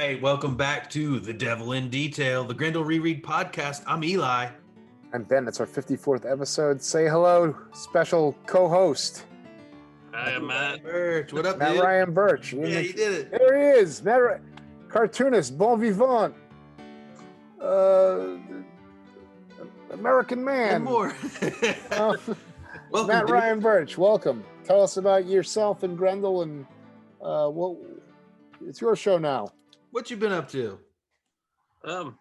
right, welcome back to The Devil in Detail, the Grendel Reread podcast. I'm Eli. I'm Ben. It's our 54th episode. Say hello, special co-host. Hi, I'm Matt. Birch. What up, Matt dude? Ryan Birch. Yeah, you did it. There he is. Cartoonist, bon vivant, American man. And more. Welcome, Matt dude. Ryan Birch, welcome. Tell us about yourself and Grendel, and it's your show now. What you been up to? I've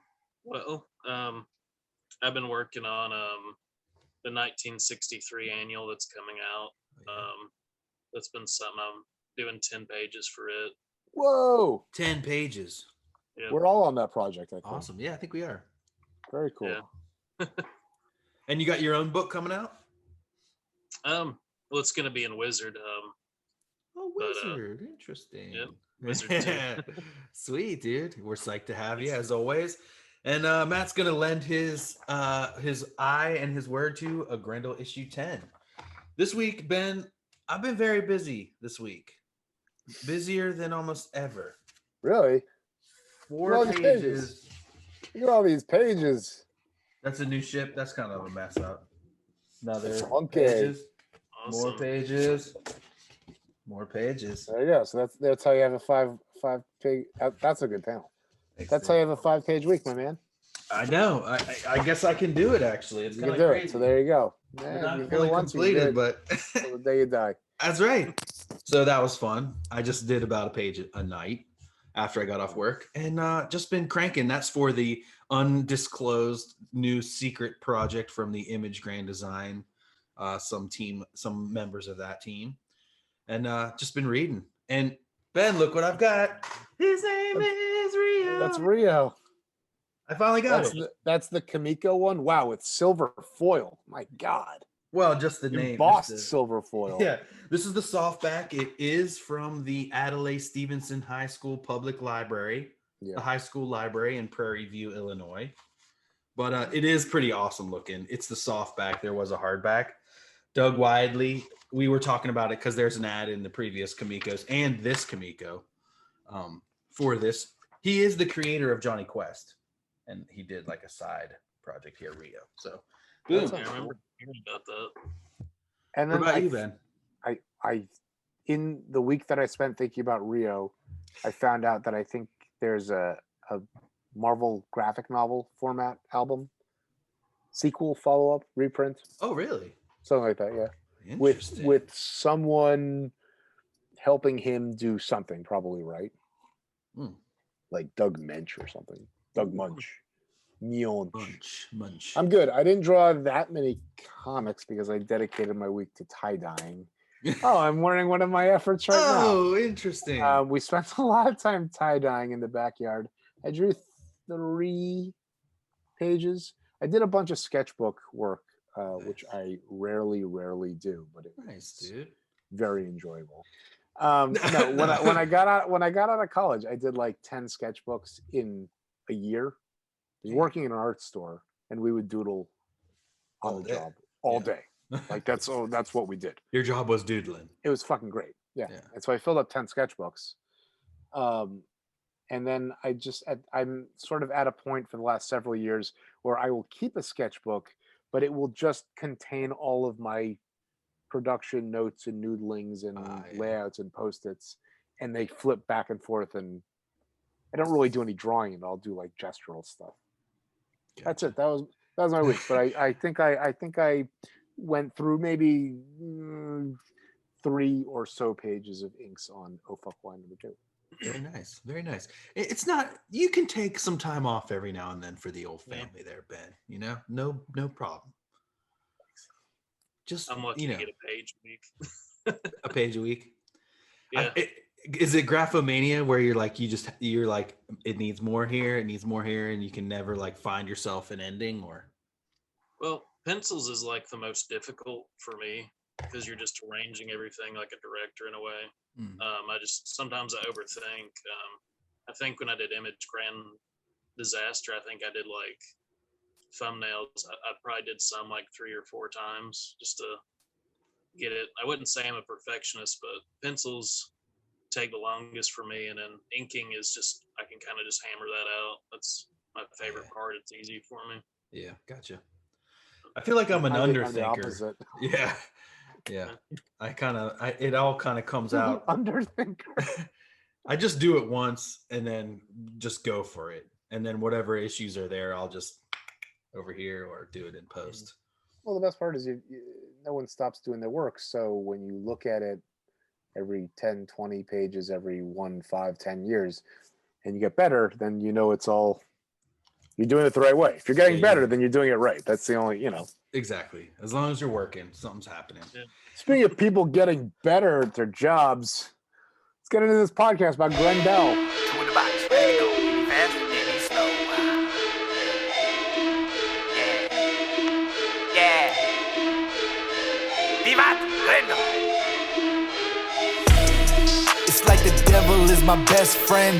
been working on the 1963 annual that's coming out. That's been something. I'm doing 10 pages for it. Whoa! 10 pages. Yeah. We're all on that project, I think. Awesome. Yeah, I think we are. Very cool. Yeah. And you got your own book coming out? Well, it's gonna be in Wizard. Oh, Wizard. Interesting. Yep. Wizard too. Sweet, dude. We're psyched to have you as always. And Matt's gonna lend his eye and his word to a Grendel issue 10. This week, Ben, I've been very busy this week. Busier than almost ever. Really? 4 pages. Look at all these pages. That's a new ship. That's kind of a mess up. Another Funky. pages. Awesome. More pages. More pages. There you go. So that's how you have a five page. That's a good panel. That's how you have a 5-page week, my man. I know. I guess I can do it actually. It's You kind can of do crazy. it. So there you go. We're Man, not you fully go once, you do completed, it but till the day you die. that's right. So that was fun. I just did about a page a night after I got off work, and just been cranking. That's for the undisclosed new secret project from the Image Grand Design, some members of that team, and just been reading. And Ben, look what I've got. His name is Rio. That's Rio. I finally got it. That's the Kamiko one. Wow, it's silver foil. My God. Well, just the name. Embossed just the- silver foil. Yeah, this is the softback. It is from the Adelaide Stevenson High School Public Library, the Yeah. high school library in Prairie View, Illinois. But it is pretty awesome looking. It's the softback. There was a hardback. Doug Widley, we were talking about it because there's an ad in the previous Kamikos and this Kamiko for this. He is the creator of Johnny Quest, and he did like a side project here, Rio. So, boom. That's I awesome. remember hearing about that. And What then about you, Ben? I in the week that I spent thinking about Rio, I found out that I think there's a Marvel graphic novel format album, sequel, follow-up, reprint, Oh, really? something like that. Yeah, Interesting. with someone helping him do something, probably, right? Hmm. Like Doug Mensch or something. Doug Munch. Munch. I'm good. I didn't draw that many comics because I dedicated my week to tie-dyeing. Oh, I'm wearing one of my efforts right Oh, interesting. now. We spent a lot of time tie-dyeing in the backyard. I drew 3 pages. I did a bunch of sketchbook work, which I rarely do, but it Nice, was dude. very enjoyable. No, when I got out of college, I did like 10 sketchbooks in a year. I was working in an art store, and we would doodle on All the day. job all Yeah. day. Like that's what we did. Your job was doodling. It was fucking great. Yeah. Yeah. And so I filled up 10 sketchbooks. And then I'm sort of at a point for the last several years where I will keep a sketchbook, but it will just contain all of my production notes and noodlings and Yeah. layouts and post-its, and they flip back and forth, and I don't really do any drawing, and I'll do like gestural stuff. That's it. That was my week. But I think I went through maybe 3 or so pages of inks on Oh Fuck Why number 2. Very nice. Very nice. It's not, you can take some time off every now and then for the old Yeah. family there, Ben. You know, no problem. Just, I'm lucky you to know, get a page a week. a page a week. Yeah. Is it graphomania where you're like, it needs more here, and you can never like find yourself an ending, or? Well, pencils is like the most difficult for me because you're just arranging everything like a director in a way. Sometimes I overthink. I think when I did Image Grand Disaster, I think I did like thumbnails. I probably did some like 3 or 4 times just to get it. I wouldn't say I'm a perfectionist, but pencils take the longest for me, and then inking is just, I can and kind of just hammer that out. That's my favorite part. It's easy for me. Yeah, gotcha. I feel like I'm an I'm the underthinker. opposite. Yeah. It all kind of comes out. Underthinker. I just do it once and then just go for it. And then whatever issues are there, I'll just over here or do it in post. Well, the best part is no one stops doing their work. So when you look at it every 10, 20 pages, every 1, 5, 10 years, and you get better, then you know it's all, you're doing it the right way. If you're getting better, then you're doing it right. That's the only, Exactly. As long as you're working, something's happening. Yeah. Speaking of people getting better at their jobs, let's get into this podcast about Grendel. Two in the box, ready to go. Any fast, any slow. Yeah. Vivat Grendel. It's like the devil is my best friend.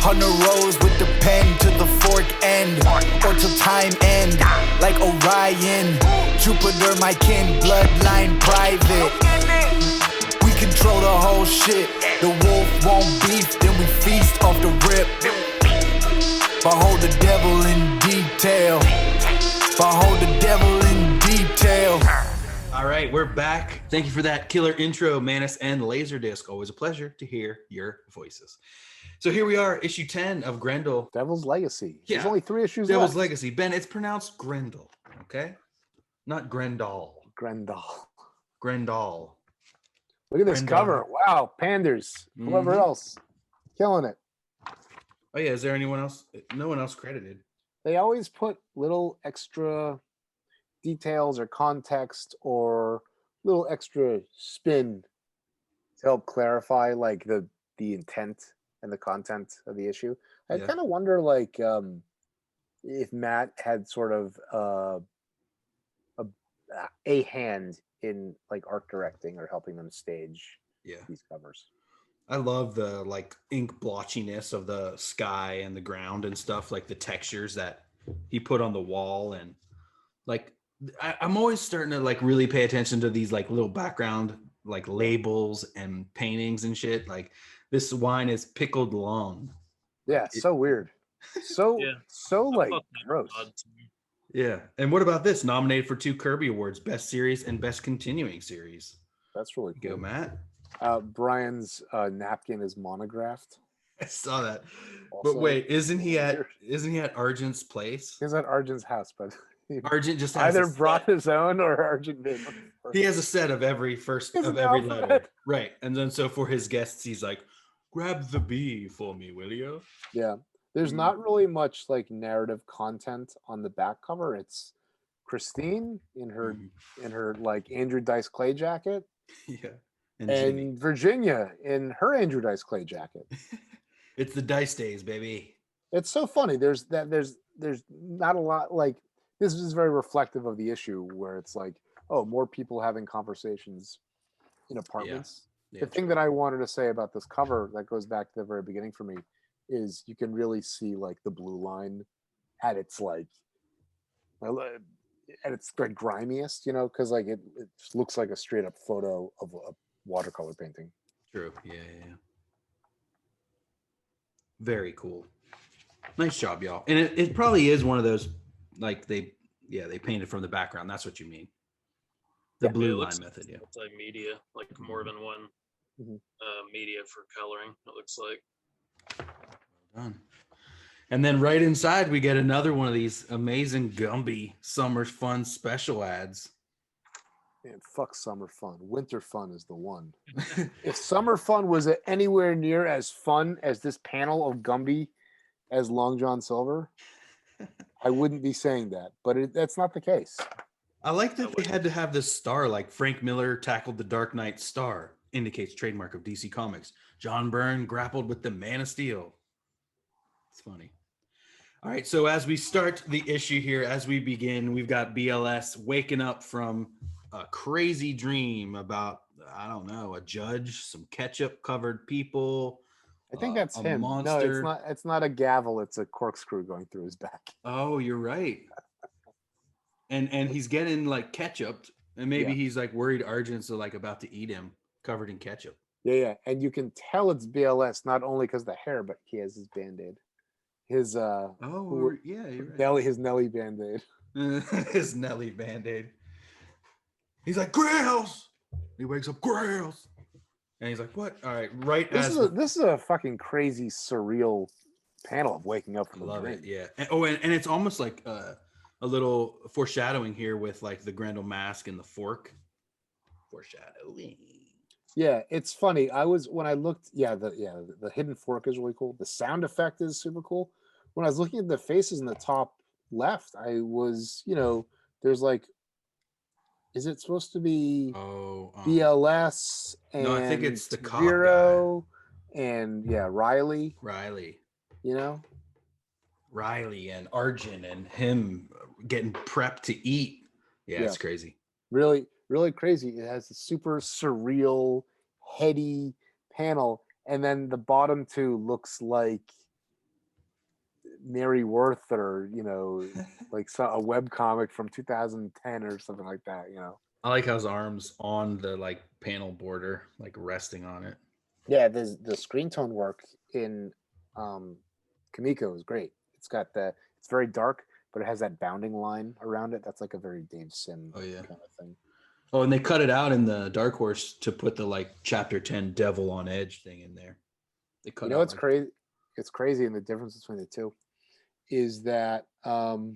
On the roads with the pen to the fork end, or till time end. Like Orion, Jupiter, my kin, bloodline private. We control the whole shit. The wolf won't beef, then we feast off the rip. Behold the devil in detail. Behold the devil in detail. All right, we're back. Thank you for that killer intro, Manus and Laserdisc. Always a pleasure to hear your voices. So here we are, issue 10 of Grendel. Devil's Legacy. Yeah. There's only 3 issues Devil's left. Legacy. Ben, it's pronounced Grendel, okay? Not Grendel. Grendel. Grendel. Look at this Grendel. cover. Wow, Panders. Whoever Mhm. else. Killing it. Oh yeah, is there anyone else? No one else credited. They always put little extra details or context or little extra spin to help clarify like the intent and the content of the issue. I Yeah. kind of wonder like if Matt had sort of a hand in like art directing or helping them stage Yeah. these covers. I love the like ink blotchiness of the sky and the ground and stuff, like the textures that he put on the wall. And like I'm always starting to like really pay attention to these like little background like labels and paintings and shit. Like this wine is pickled lung. Yeah, so weird. So Yeah. so I like thought that gross. was odd to me. Yeah. And what about this? Nominated for 2 Kirby Awards, Best Series and Best Continuing Series. That's really Go, cool. Matt. Brian's napkin is monographed. I saw that. Also But wait, isn't he weird. at Argent's place? He's at Argent's house, but he Argent just has either a brought set. his own or Argent made one. He has a set of every first It's of an every alphabet. letter. Right. And then so for his guests, he's like, grab the B for me, will you? Yeah. There's not really much like narrative content on the back cover. It's Christine in her like Andrew Dice Clay jacket Yeah. and Ginny. Virginia in her Andrew Dice Clay jacket. It's the dice days, baby. It's so funny. There's not a lot like this is very reflective of the issue where it's like, oh, more people having conversations in apartments. Yeah, The thing that I wanted to say about this cover that goes back to the very beginning for me is you can really see like the blue line at its like at its like grimiest, because like it just looks like a straight up photo of a watercolor painting. True. Yeah. Very cool. Nice job, y'all. And it probably is one of those like they painted from the background. That's what you mean. The Yeah. blue Yeah, it line looks method, yeah. It's like media, like more than one Mhm. media for coloring. It looks like. Done. And then right inside, we get another one of these amazing Gumby Summer Fun special ads. Man, fuck summer fun. Winter fun is the one. If summer fun was anywhere near as fun as this panel of Gumby as Long John Silver, I wouldn't be saying that. But that's not the case. I like that they had to have this star, like Frank Miller tackled the Dark Knight star, indicates trademark of DC Comics. John Byrne grappled with the Man of Steel. It's funny. All right, so as we start the issue here, as we begin, we've got BLS waking up from a crazy dream about, I don't know, a judge, some ketchup-covered people. I think that's a him. No, monster. it's not a gavel, it's a corkscrew going through his back. Oh, you're right. And he's getting like ketchup, and maybe Yeah. he's like worried Argent's like about to eat him, covered in ketchup. Yeah. And you can tell it's BLS not only because of the hair, but he has his Band-Aid. his Oh, yeah, you're right. Nelly, his Nelly Band-Aid. His Nelly Band-Aid. He's like, Grails! He wakes up, Grails! And he's like, what? All right, This is a fucking crazy, surreal panel of waking up from a love dream. it, yeah. And it's almost like a little foreshadowing here with like the Grendel mask and the fork. Foreshadowing. Yeah, it's funny. When I looked, the hidden fork is really cool. The sound effect is super cool. When I was looking at the faces in the top left, I was, there's like, is it supposed to be BLS and no, I think it's the cop Zero and Riley, Riley and Arjun and him getting prepped to eat. Yeah, it's crazy. Really, really crazy. It has a super surreal, heady panel, and then the bottom two looks like Mary Worth or like a web comic from 2010 or something like that. I like how his arms on the like panel border, like resting on it. Yeah, the screen tone work in Kimiko is great. It's very dark, but it has that bounding line around it. That's like a very Dave Sim kind of thing. Oh, and they cut it out in the Dark Horse to put the like chapter 10 Devil on Edge thing in there. They cut It's crazy. It's crazy, and the difference between the two is that BLS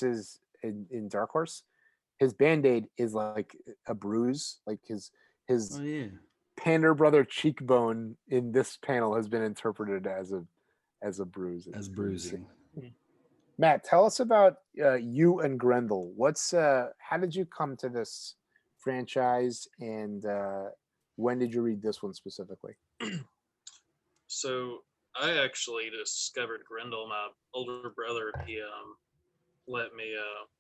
is in Dark Horse. His Band-Aid is like a bruise, like his Pander brother cheekbone in this panel has been interpreted as a bruise. As bruising. Matt, tell us about you and Grendel. How did you come to this franchise, and when did you read this one specifically? So I actually discovered Grendel. My older brother, he let me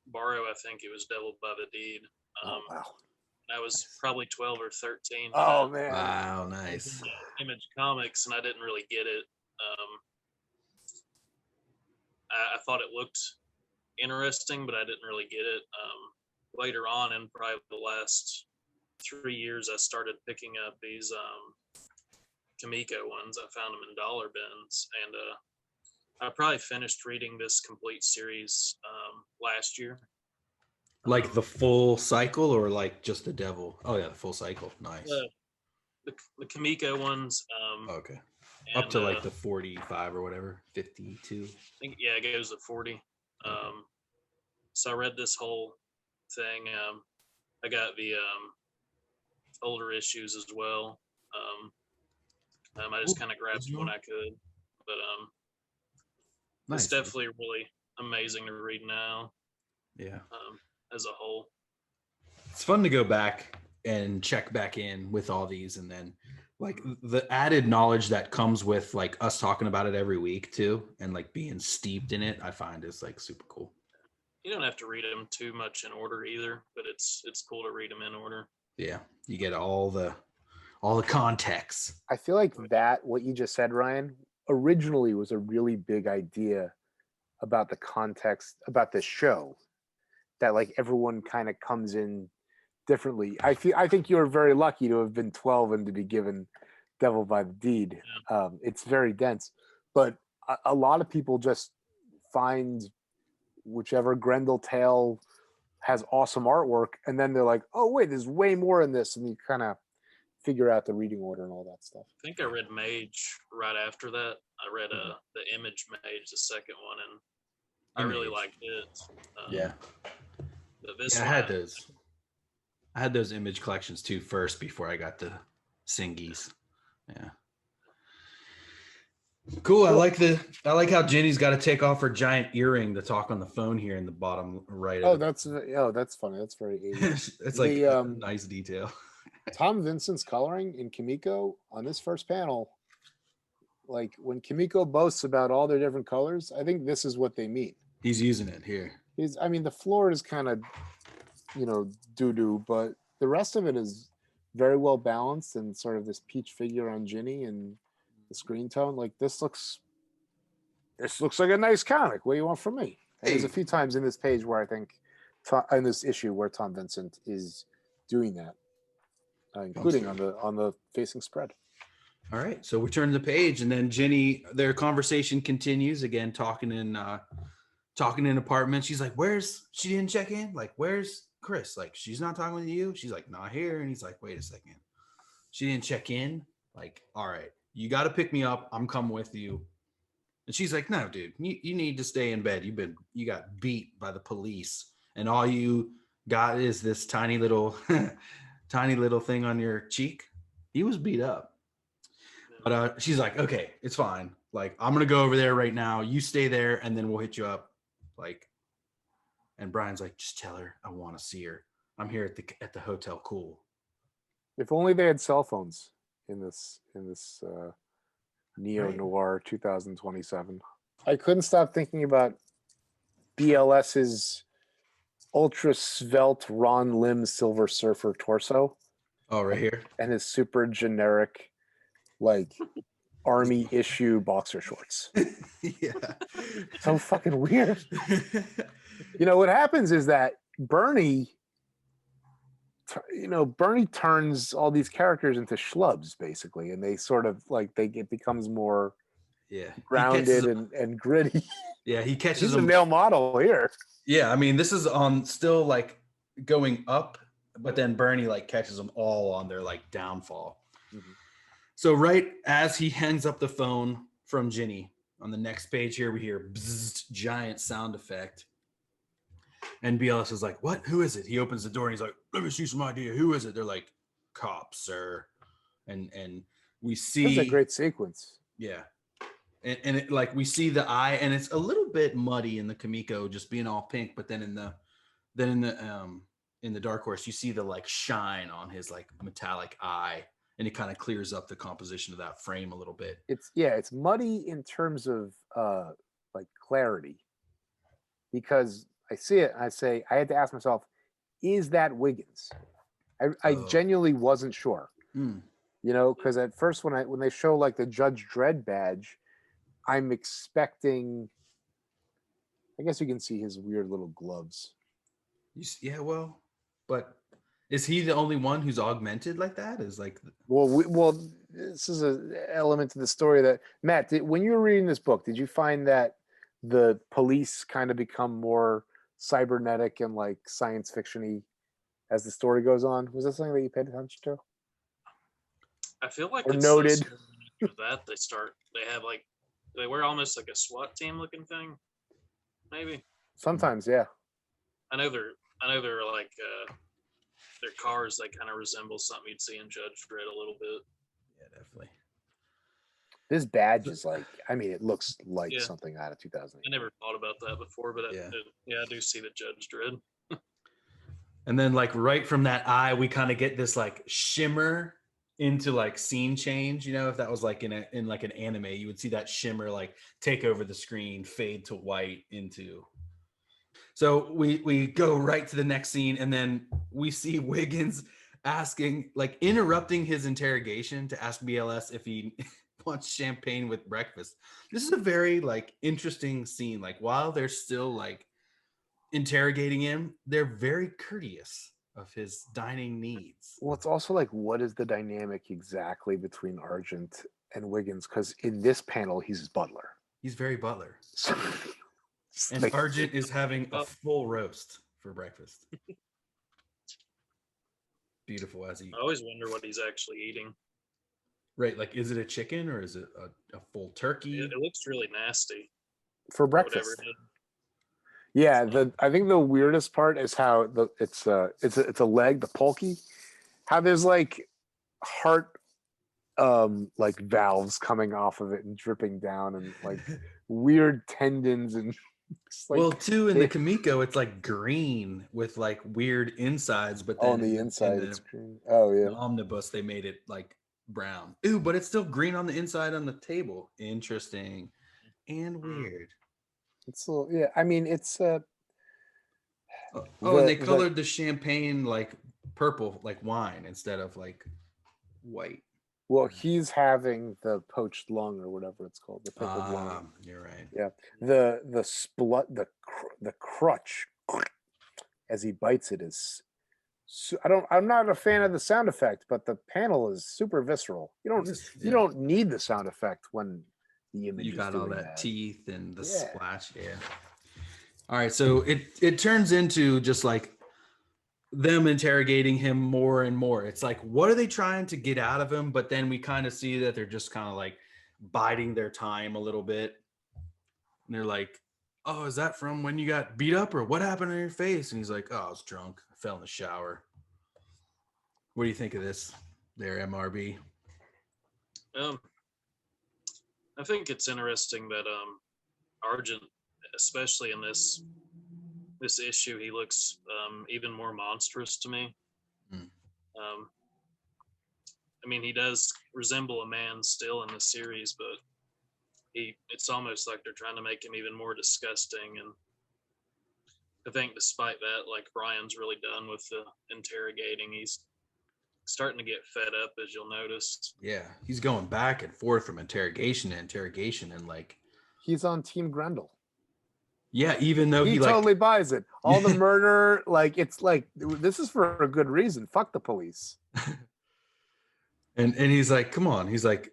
borrow, I think it was Devil by the Deed. Wow. I was probably 12 or 13. Oh, man. Wow, nice. Image Comics, and I didn't really get it. I thought it looked interesting, but I didn't really get it. Later on, in probably the last 3 years, I started picking up these Kimiko ones. I found them in dollar bins, and I probably finished reading this complete series last year. Like the full cycle, or like just the Devil? Oh yeah, the full cycle. Nice. The Kimiko ones. Okay. Up to like the 45 or whatever, 52. I think, yeah, it goes to 40. So I read this whole thing. I got the older issues as well. I just kind of grabbed when I could, but nice. It's definitely really amazing to read now. Yeah. As a whole, it's fun to go back and check back in with all these, and then like the added knowledge that comes with like us talking about it every week too, and like being steeped in it, I find is like super cool. You don't have to read them too much in order either, but it's cool to read them in order. Yeah, you get all the context. I feel like that what you just said, Ryan, originally was a really big idea about the context about this show, that like everyone kind of comes in differently. I think you're very lucky to have been 12 and to be given Devil by the Deed. Yeah. It's very dense, but a lot of people just find whichever Grendel tale has awesome artwork, and then they're like, oh wait, there's way more in this, and you kind of figure out the reading order and all that stuff. I think I read Mage right after that. I read the Image Mage, the second one, and I really liked it. Yeah. This I had those Image collections too first before I got the Singies. Yeah. Cool. I like how Ginny's got to take off her giant earring to talk on the phone here in the bottom right. That's funny. That's very 80s. It's like a nice detail. Tom Vincent's coloring in Kimiko on this first panel, like when Kimiko boasts about all their different colors, I think this is what they mean. He's using it here. The floor is kind of, doo-doo, but the rest of it is very well balanced, and sort of this peach figure on Ginny and the screen tone. Like this looks like a nice comic. What do you want from me? Hey. There's a few times in this page where I think, in this issue, where Tom Vincent is doing that, including on the facing spread. All right, so we turn the page, and then Ginny, their conversation continues again, talking in apartments. She's like, "Where's she? Didn't check in. Like, where's Chris? Like, she's not talking with you." She's like, "Not here." And he's like, "Wait a second, she didn't check in. Like, all right, you got to pick me up. I'm coming with you." And she's like, "No, dude, you need to stay in bed. You got beat by the police, and all you got is this tiny little tiny little thing on your cheek. He was beat up." But she's like, "Okay, it's fine. Like, I'm gonna go over there right now. You stay there, and then we'll hit you up." Like, and Brian's like, "Just tell her I want to see her. I'm here at the hotel. Cool." If only they had cell phones in this neo Right. noir 2027. I couldn't stop thinking about BLS's ultra svelte Ron Lim Silver Surfer torso Oh, right here. and his super generic, like, army issue boxer shorts. Yeah. So fucking weird. You know, what happens is that Bernie turns all these characters into schlubs, basically, and they sort of like it becomes more Yeah. grounded and gritty. Yeah, he catches He's a them. male model here. Yeah, I mean, this is on still like going up, but then Bernie like catches them all on their like downfall. Mm-hmm. So right as he hangs up the phone from Ginny, on the next page here we hear bzzzt, giant sound effect. And BLS is like, "What? Who is it?" He opens the door and he's like, "Let me see some idea. Who is it?" They're like, "Cops, sir." And we see This is a great sequence. Yeah. And it, like, we see the eye, and it's a little bit muddy in the Kamiko just being all pink, but then in the Dark Horse, you see the like shine on his like metallic eye, and it kind of clears up the composition of that frame a little bit. It's muddy in terms of like clarity, because I see it and I say, I had to ask myself, is that Wiggins? I genuinely wasn't sure. Mm. You know, because at first when they show like the Judge Dredd badge, I'm expecting, I guess you can see his weird little gloves. Yeah, well, but is he the only one who's augmented like that? Is like, Well, this is an element to the story that Matt, when you were reading this book, did you find that the police kind of become more cybernetic and like science fiction-y as the story goes on? Was that something that you paid attention to? I feel like Or it's noted. after that they have like they wear almost like a SWAT team looking thing, maybe. Sometimes, yeah. I know they're like their cars. They kind of resemble something you'd see in Judge Dredd a little bit. yeah, definitely. This badge is like, I mean, it looks like Yeah. something out of 2000. I never thought about that before, but Yeah. I do see the Judge Dredd. And then like right from that eye, we kind of get this like shimmer into like scene change. You know, if that was like in like an anime, you would see that shimmer like take over the screen, fade to white into. So we go right to the next scene, and then we see Wiggins asking, like, interrupting his interrogation to ask BLS if he wants champagne with breakfast. This is a very like interesting scene. Like, while they're still like interrogating him, they're very courteous of his dining needs. Well, it's also like, what is the dynamic exactly between Argent and Wiggins? Because in this panel, he's his butler. He's very butler. So, And like, Argent is having a full roast for breakfast. Beautiful as he. I always wonder what he's actually eating. Right, like, is it a chicken or is it a full turkey? It looks really nasty. for Whatever breakfast. it is. Yeah, I think the weirdest part is how it's a leg, the pulky, how there's like heart like valves coming off of it and dripping down, and like weird tendons, and like, well, too, in the Kamiko, it's like green with like weird insides, but then on the in inside it's green. Oh yeah. the omnibus they made it like brown. Ooh, but it's still green on the inside on the table. Interesting and weird. It's a little, yeah. I mean, it's Oh, and they colored the champagne like purple, like wine, instead of like white. well, he's having the poached lung or whatever it's called, the pickled lung. You're right. Yeah, the splut, the crutch as he bites it is I'm not a fan of the sound effect, but the panel is super visceral. You don't need the sound effect when the image you is got doing all that that. teeth and the Yeah. splash. Yeah. All right, so it turns into just like them interrogating him more and more. It's like, what are they trying to get out of him? But then we kind of see that they're just kind of like biding their time a little bit. And they're like, oh, is that from when you got beat up, or what happened on your face? And he's like, oh, I was drunk. I fell in the shower. What do you think of this there, MRB? I think it's interesting that Argent, especially in this issue, he looks even more monstrous to me. I mean, he does resemble a man still in the series, but it's almost like they're trying to make him even more disgusting. And I think despite that, like, Brian's really done with the interrogating. He's starting to get fed up, as you'll notice. Yeah, he's going back and forth from interrogation to interrogation, and like He's on Team Grendel. yeah, even though He like totally buys it. All the murder, like, it's like, this is for a good reason. Fuck the police. and he's like, come on, he's like,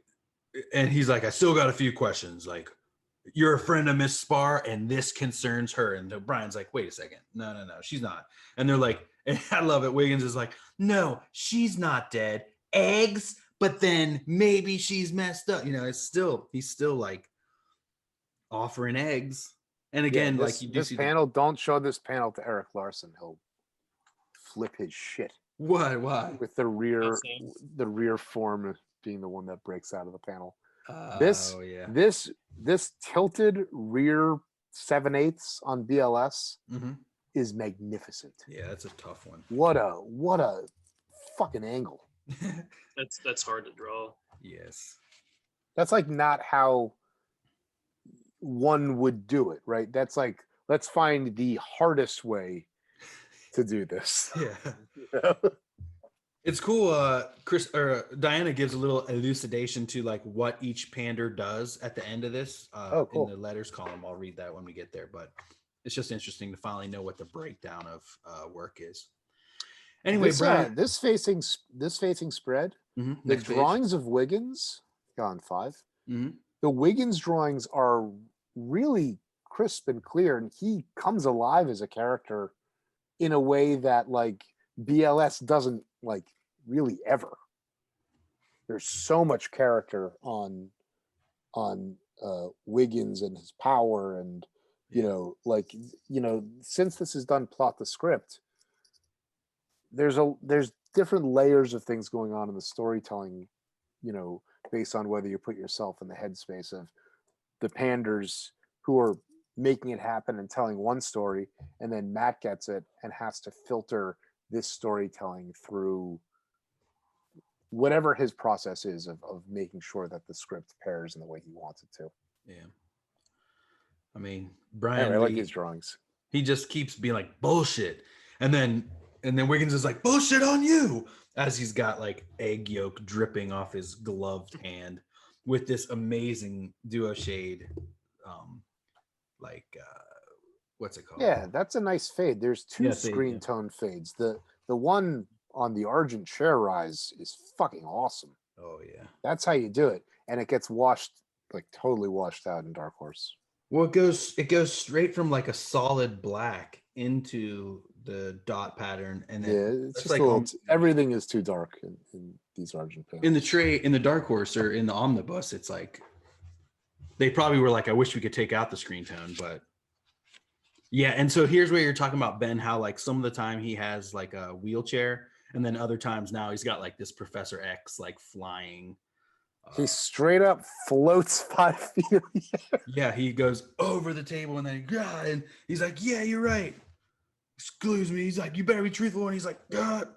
I still got a few questions. Like, you're a friend of Miss Spar, and this concerns her. And Brian's like, wait a second, no, she's not. And they're like, and I love it. Wiggins is like, no, she's not dead. Eggs, but then maybe she's messed up. You know, he's still like offering eggs. And again, Yeah, like you do this see panel, don't show this panel to Eric Larson. He'll flip his shit. Why? With the rear form being the one that breaks out of the panel. This tilted rear 7/8 on BLS is magnificent. Yeah, that's a tough one. What a fucking angle. That's hard to draw. Yes. That's like not how one would do it, right? That's like, let's find the hardest way to do this. Yeah. It's cool. Diana gives a little elucidation to like what each pander does at the end of this. Cool. In the letters column. I'll read that when we get there, but it's just interesting to finally know what the breakdown of work is. Anyway, Brian, this facing spread, the drawings of Wiggins, on 5. The Wiggins drawings are really crisp and clear, and he comes alive as a character in a way that like BLS doesn't like really ever. There's so much character on Wiggins and his power, and since this is done plot the script, there's different layers of things going on in the storytelling, based on whether you put yourself in the headspace of the panders who are making it happen and telling one story, and then Matt gets it and has to filter this storytelling through whatever his process is of making sure that the script pairs in the way he wants it to. Yeah. I mean, Brian, I like his drawings. He just keeps being like bullshit. And then Wiggins is like, bullshit on you, as he's got like egg yolk dripping off his gloved hand with this amazing duo shade, what's it called? Yeah, that's a nice fade. There's two screen tone fades. The one on the Argent Chair Rise is fucking awesome. Oh yeah. That's how you do it. And it gets totally washed out in Dark Horse. Well, it goes straight from like a solid black into the dot pattern, and then it's just like everything is too dark in these Argent panels. In the Dark Horse or in the Omnibus, it's like they probably were like, I wish we could take out the screen tone, but yeah. And so here's where you're talking about, Ben, how like some of the time he has like a wheelchair, and then other times now he's got like this Professor X like flying. He straight up floats 5 feet in the air. Yeah, he goes over the table and then and he's like, yeah, you're right. Excuse me. He's like, you better be truthful. And he's like, God.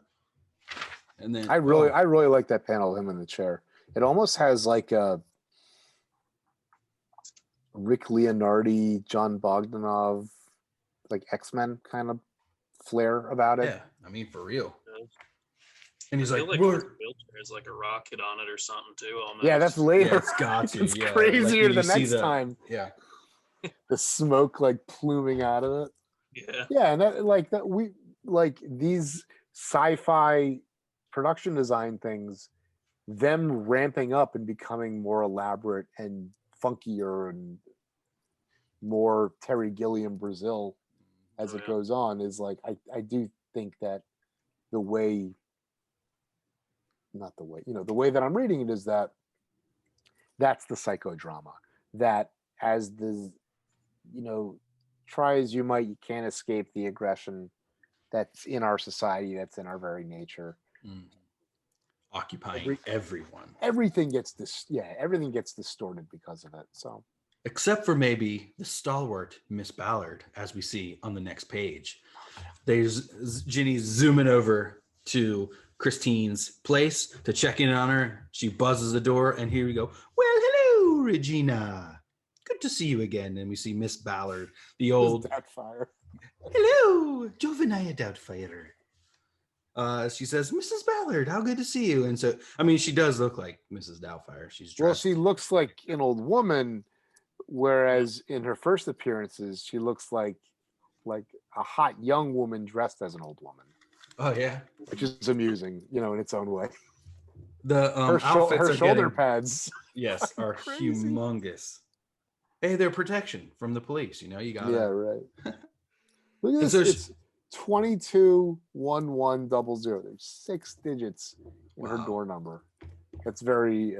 And then I really like that panel of him in the chair. It almost has like a Rick Leonardi, John Bogdanov, like X-Men kind of flair about it. Yeah, I mean, for real. And he's I like, feel like his wheelchair has like a rocket on it or something too. Almost. Yeah, that's later. Yeah, it's got to. It's yeah. crazier like the next time. Yeah. The smoke like pluming out of it. Yeah. Yeah, and that we these sci-fi production design things, them ramping up and becoming more elaborate and funkier and more Terry Gilliam Brazil as it goes on is like I do think that the way the way that I'm reading it is that that's the psychodrama, that as the try as you might, you can't escape the aggression that's in our society, that's in our very nature. Occupying everyone. Everything gets distorted because of it. So except for maybe the stalwart Miss Ballard, as we see on the next page. There's Ginny zooming over to Christine's place to check in on her. She buzzes the door, and here we go. Well, hello, Regina. Good to see you again. And we see Miss Ballard, the old Doubtfire. Hello, Jovenia Doubtfire. She says, Mrs. Ballard, how good to see you. And so, I mean, she does look like Mrs. Doubtfire. She's dressed. Well, she looks like an old woman, whereas in her first appearances, she looks like a hot young woman dressed as an old woman. Oh yeah, which is amusing, in its own way. The her shoulder pads, yes, are humongous. Hey, they're protection from the police. You got. Yeah, right. Look at this. It's 221100. There's 6 digits in her door number. That's very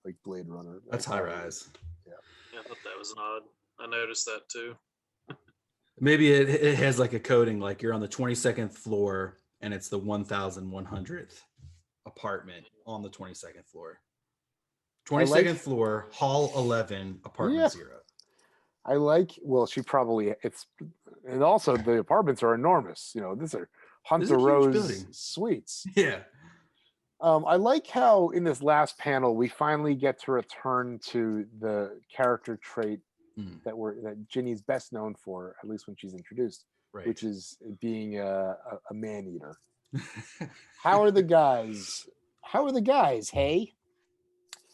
like Blade Runner. That's high rise. Yeah, I thought that was odd. I noticed that too. Maybe it has like a coding, like you're on the 22nd floor and it's the 1100th apartment on the 22nd floor. 22nd floor, hall 11, apartment 0. She probably, and also the apartments are enormous. These are Hunter Rose suites. Yeah. I like how in this last panel, we finally get to return to the character trait that Ginny's best known for, at least when she's introduced, right, which is being a man eater. How are the guys? Hey,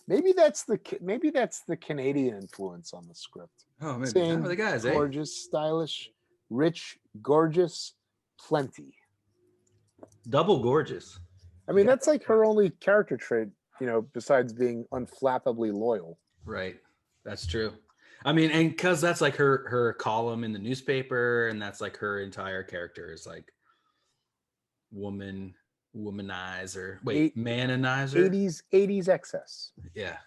maybe that's the Canadian influence on the script. Oh, maybe. How are the guys? Gorgeous, stylish, rich, gorgeous, plenty. Double gorgeous. I mean, that's like her only character trait, besides being unflappably loyal. Right. That's true. I mean, and because that's like her column in the newspaper, and that's like her entire character is like womanizer. Wait, mananizer. 80s excess. Yeah.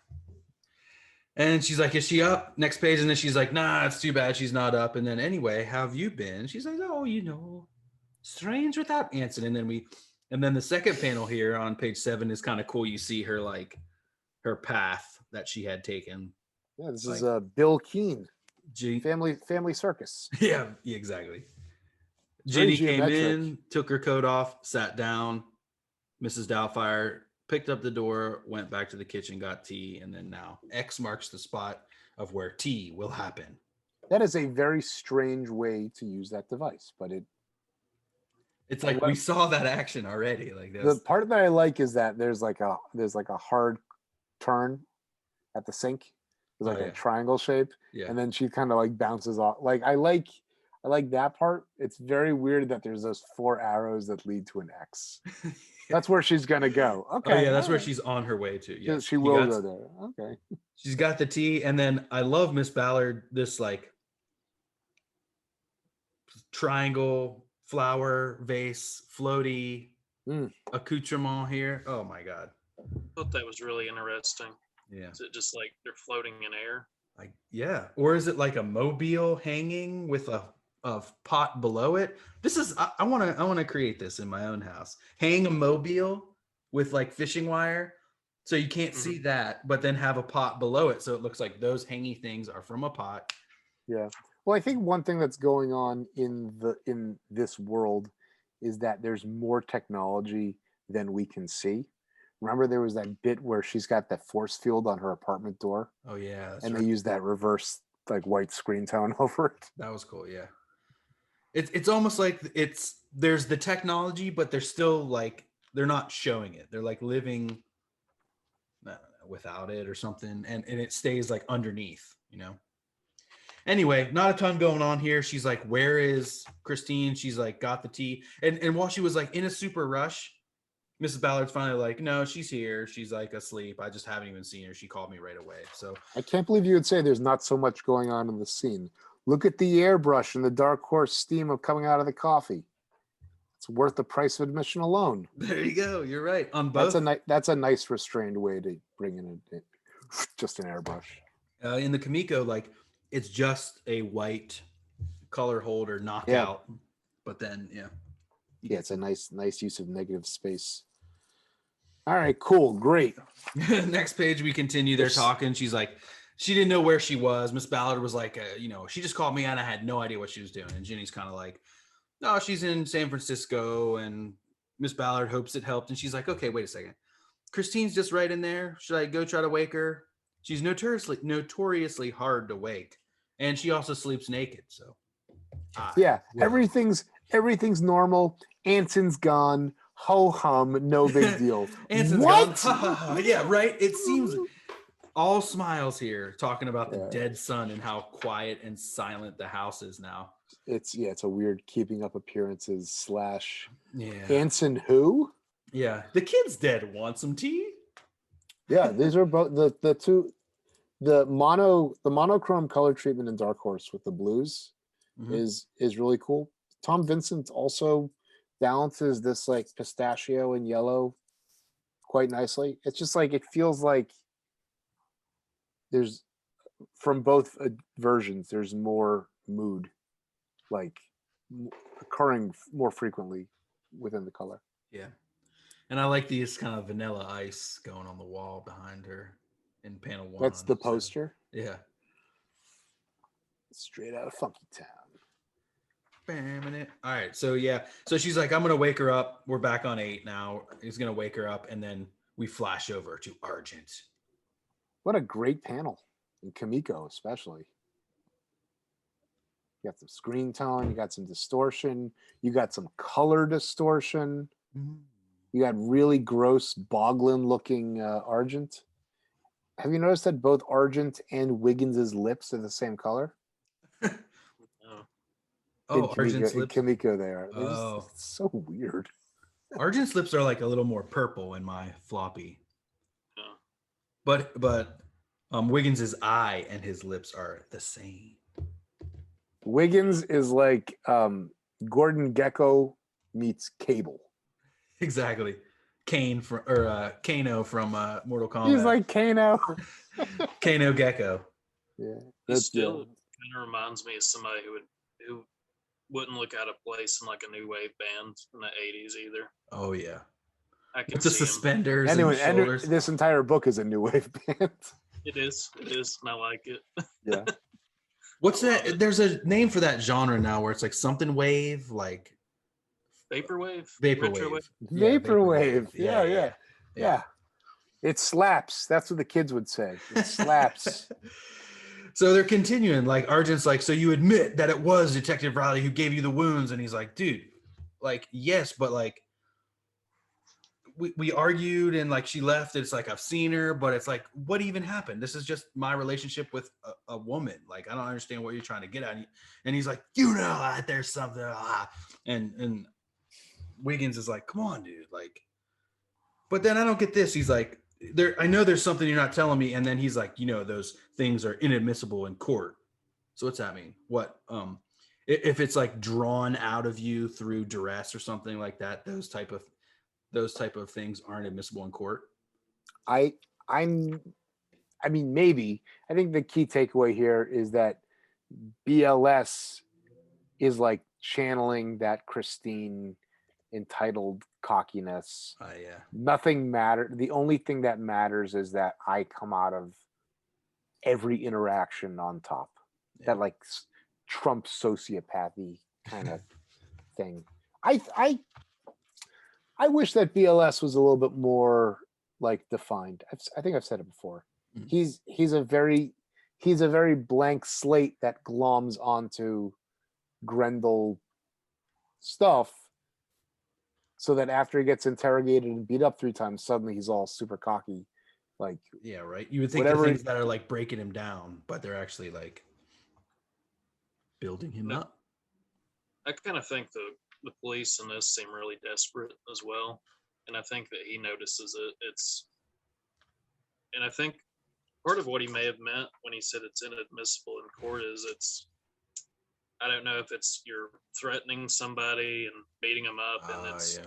And she's like, is she up? Next page, and then she's like, nah, it's too bad she's not up. And then anyway, how have you been? She's like, oh, strange without answering. And then the second panel here on page 7 is kind of cool. You see her like her path that she had taken. Yeah, this is Bill Keane. Family Circus. Yeah, exactly. Ginny came in, took her coat off, sat down. Mrs. Doubtfire picked up the door, went back to the kitchen, got tea, and then now X marks the spot of where tea will happen. That is a very strange way to use that device, but it's like we saw that action already. Like this. The part that I like is that there's like a hard turn at the sink. There's like a triangle shape, and then she kind of like bounces off. Like I like that part. It's very weird that there's those 4 arrows that lead to an X. That's where she's gonna go. Okay. Oh yeah, that's where she's on her way to. Yes, she will go there. Okay. She's got the tea, and then I love Miss Ballard. This like triangle flower vase floaty accoutrement here. Oh my god. I thought that was really interesting. Yeah. Is it just like they're floating in air? Like, yeah. Or is it like a mobile hanging with a pot below it? This is I want to create this in my own house. Hang a mobile with like fishing wire so you can't see that, but then have a pot below it so it looks like those hanging things are from a pot. Yeah. Well, I think one thing that's going on in this world is that there's more technology than we can see. Remember there was that bit where she's got that force field on her apartment door? Oh yeah. And they use that reverse like white screen tone over it. That was cool, yeah. It's almost like there's the technology, but they're still like they're not showing it. They're like living without it or something, and it stays like underneath, Anyway, not a ton going on here. She's like, where is Christine? She's like, got the tea. And while she was like in a super rush, Mrs. Ballard's finally like, no, she's here. She's like asleep. I just haven't even seen her. She called me right away. So I can't believe you would say there's not so much going on in the scene. Look at the airbrush and the dark horse steam of coming out of the coffee. It's worth the price of admission alone. there you go. You're right. On both. That's a nice restrained way to bring in just an airbrush. In the Kamiko, like it's just a white color holder knockout. Yeah. But then, Yeah, it's a nice use of negative space. All right, cool, great. Next page, we continue. They're talking. She's like, she didn't know where she was. Miss Ballard was like, she just called me and I had no idea what she was doing. And Ginny's kind of like, no, she's in San Francisco. And Miss Ballard hopes it helped. And she's like, okay, wait a second. Christine's just right in there. Should I go try to wake her? She's notoriously hard to wake. And she also sleeps naked. So yeah, everything's normal. Anson's gone. Ho hum, no big deal. Anson's what? Gone. Yeah, right. It seems all smiles here, talking about the dead son and how quiet and silent the house is now. It's a weird keeping up appearances / Anson who? Yeah, the kid's dead. Want some tea? Yeah, these are both the two. The monochrome color treatment in Dark Horse with the blues is really cool. Tom Vincent also balances this like pistachio and yellow quite nicely. It's just like it feels like there's from both versions there's more mood like occurring more frequently within the color. Yeah. And I like these kind of vanilla ice going on the wall behind her in panel 1. That's the poster. So, yeah. Straight out of Funky Town. All right. So so she's like, I'm gonna wake her up. We're back on 8 now. He's gonna wake her up, and then we flash over to Argent. What a great panel in Kamiko, especially. You got some screen tone, you got some distortion, you got some color distortion. You got really gross Boglin looking Argent. Have you noticed that both Argent and Wiggins's lips are the same color? Argent's lips. Kamiko, they are. It's so weird. Argent's lips are like a little more purple in my floppy. Yeah. But Wiggins's eye and his lips are the same. Wiggins is like Gordon Gekko meets Cable. Exactly. Kano from Mortal Kombat. He's like Kano. Kano Gecko. Yeah. He still kind of reminds me of somebody who wouldn't look out of place in like a new wave band in the 80s either. Oh yeah. I can With the see suspenders anyway, and shoulders. This entire book is a new wave band. It is, and I like it. Yeah. What's that? There's a name for that genre now where it's like something wave, like Vaporwave. Vaporwave. Yeah. It slaps. That's what the kids would say. It slaps. So they're continuing. Like Argent's like, so you admit that it was Detective Riley who gave you the wounds, and he's like, dude, like yes, but like we argued and like she left. It's like I've seen her, but it's like what even happened? This is just my relationship with a woman. Like I don't understand what you're trying to get at. And he's like, you know that there's something. And Wiggins is like, come on, dude. Like, but then I don't get this. He's like, I know there's something you're not telling me. And then he's like, those things are inadmissible in court. So what's that mean? What, if it's like drawn out of you through duress or something like that, those type of things aren't admissible in court. I mean, maybe. I think the key takeaway here is that BLS is like channeling that Christine entitled cockiness. Yeah. Nothing matters. The only thing that matters is that I come out of every interaction on top. Yeah. That like Trump sociopathy kind of thing. I wish that BLS was a little bit more like defined. I think I've said it before. Mm-hmm. He's a very blank slate that gloms onto Grendel stuff, so that after he gets interrogated and beat up 3 times, suddenly he's all super cocky. Like, yeah, right. You would think the things that are like breaking him down, but they're actually like building him No. up. I kind of think the police in this seem really desperate as well, and I think that he notices it. And I think part of what he may have meant when he said it's inadmissible in court is I don't know if it's you're threatening somebody and beating them up, and it's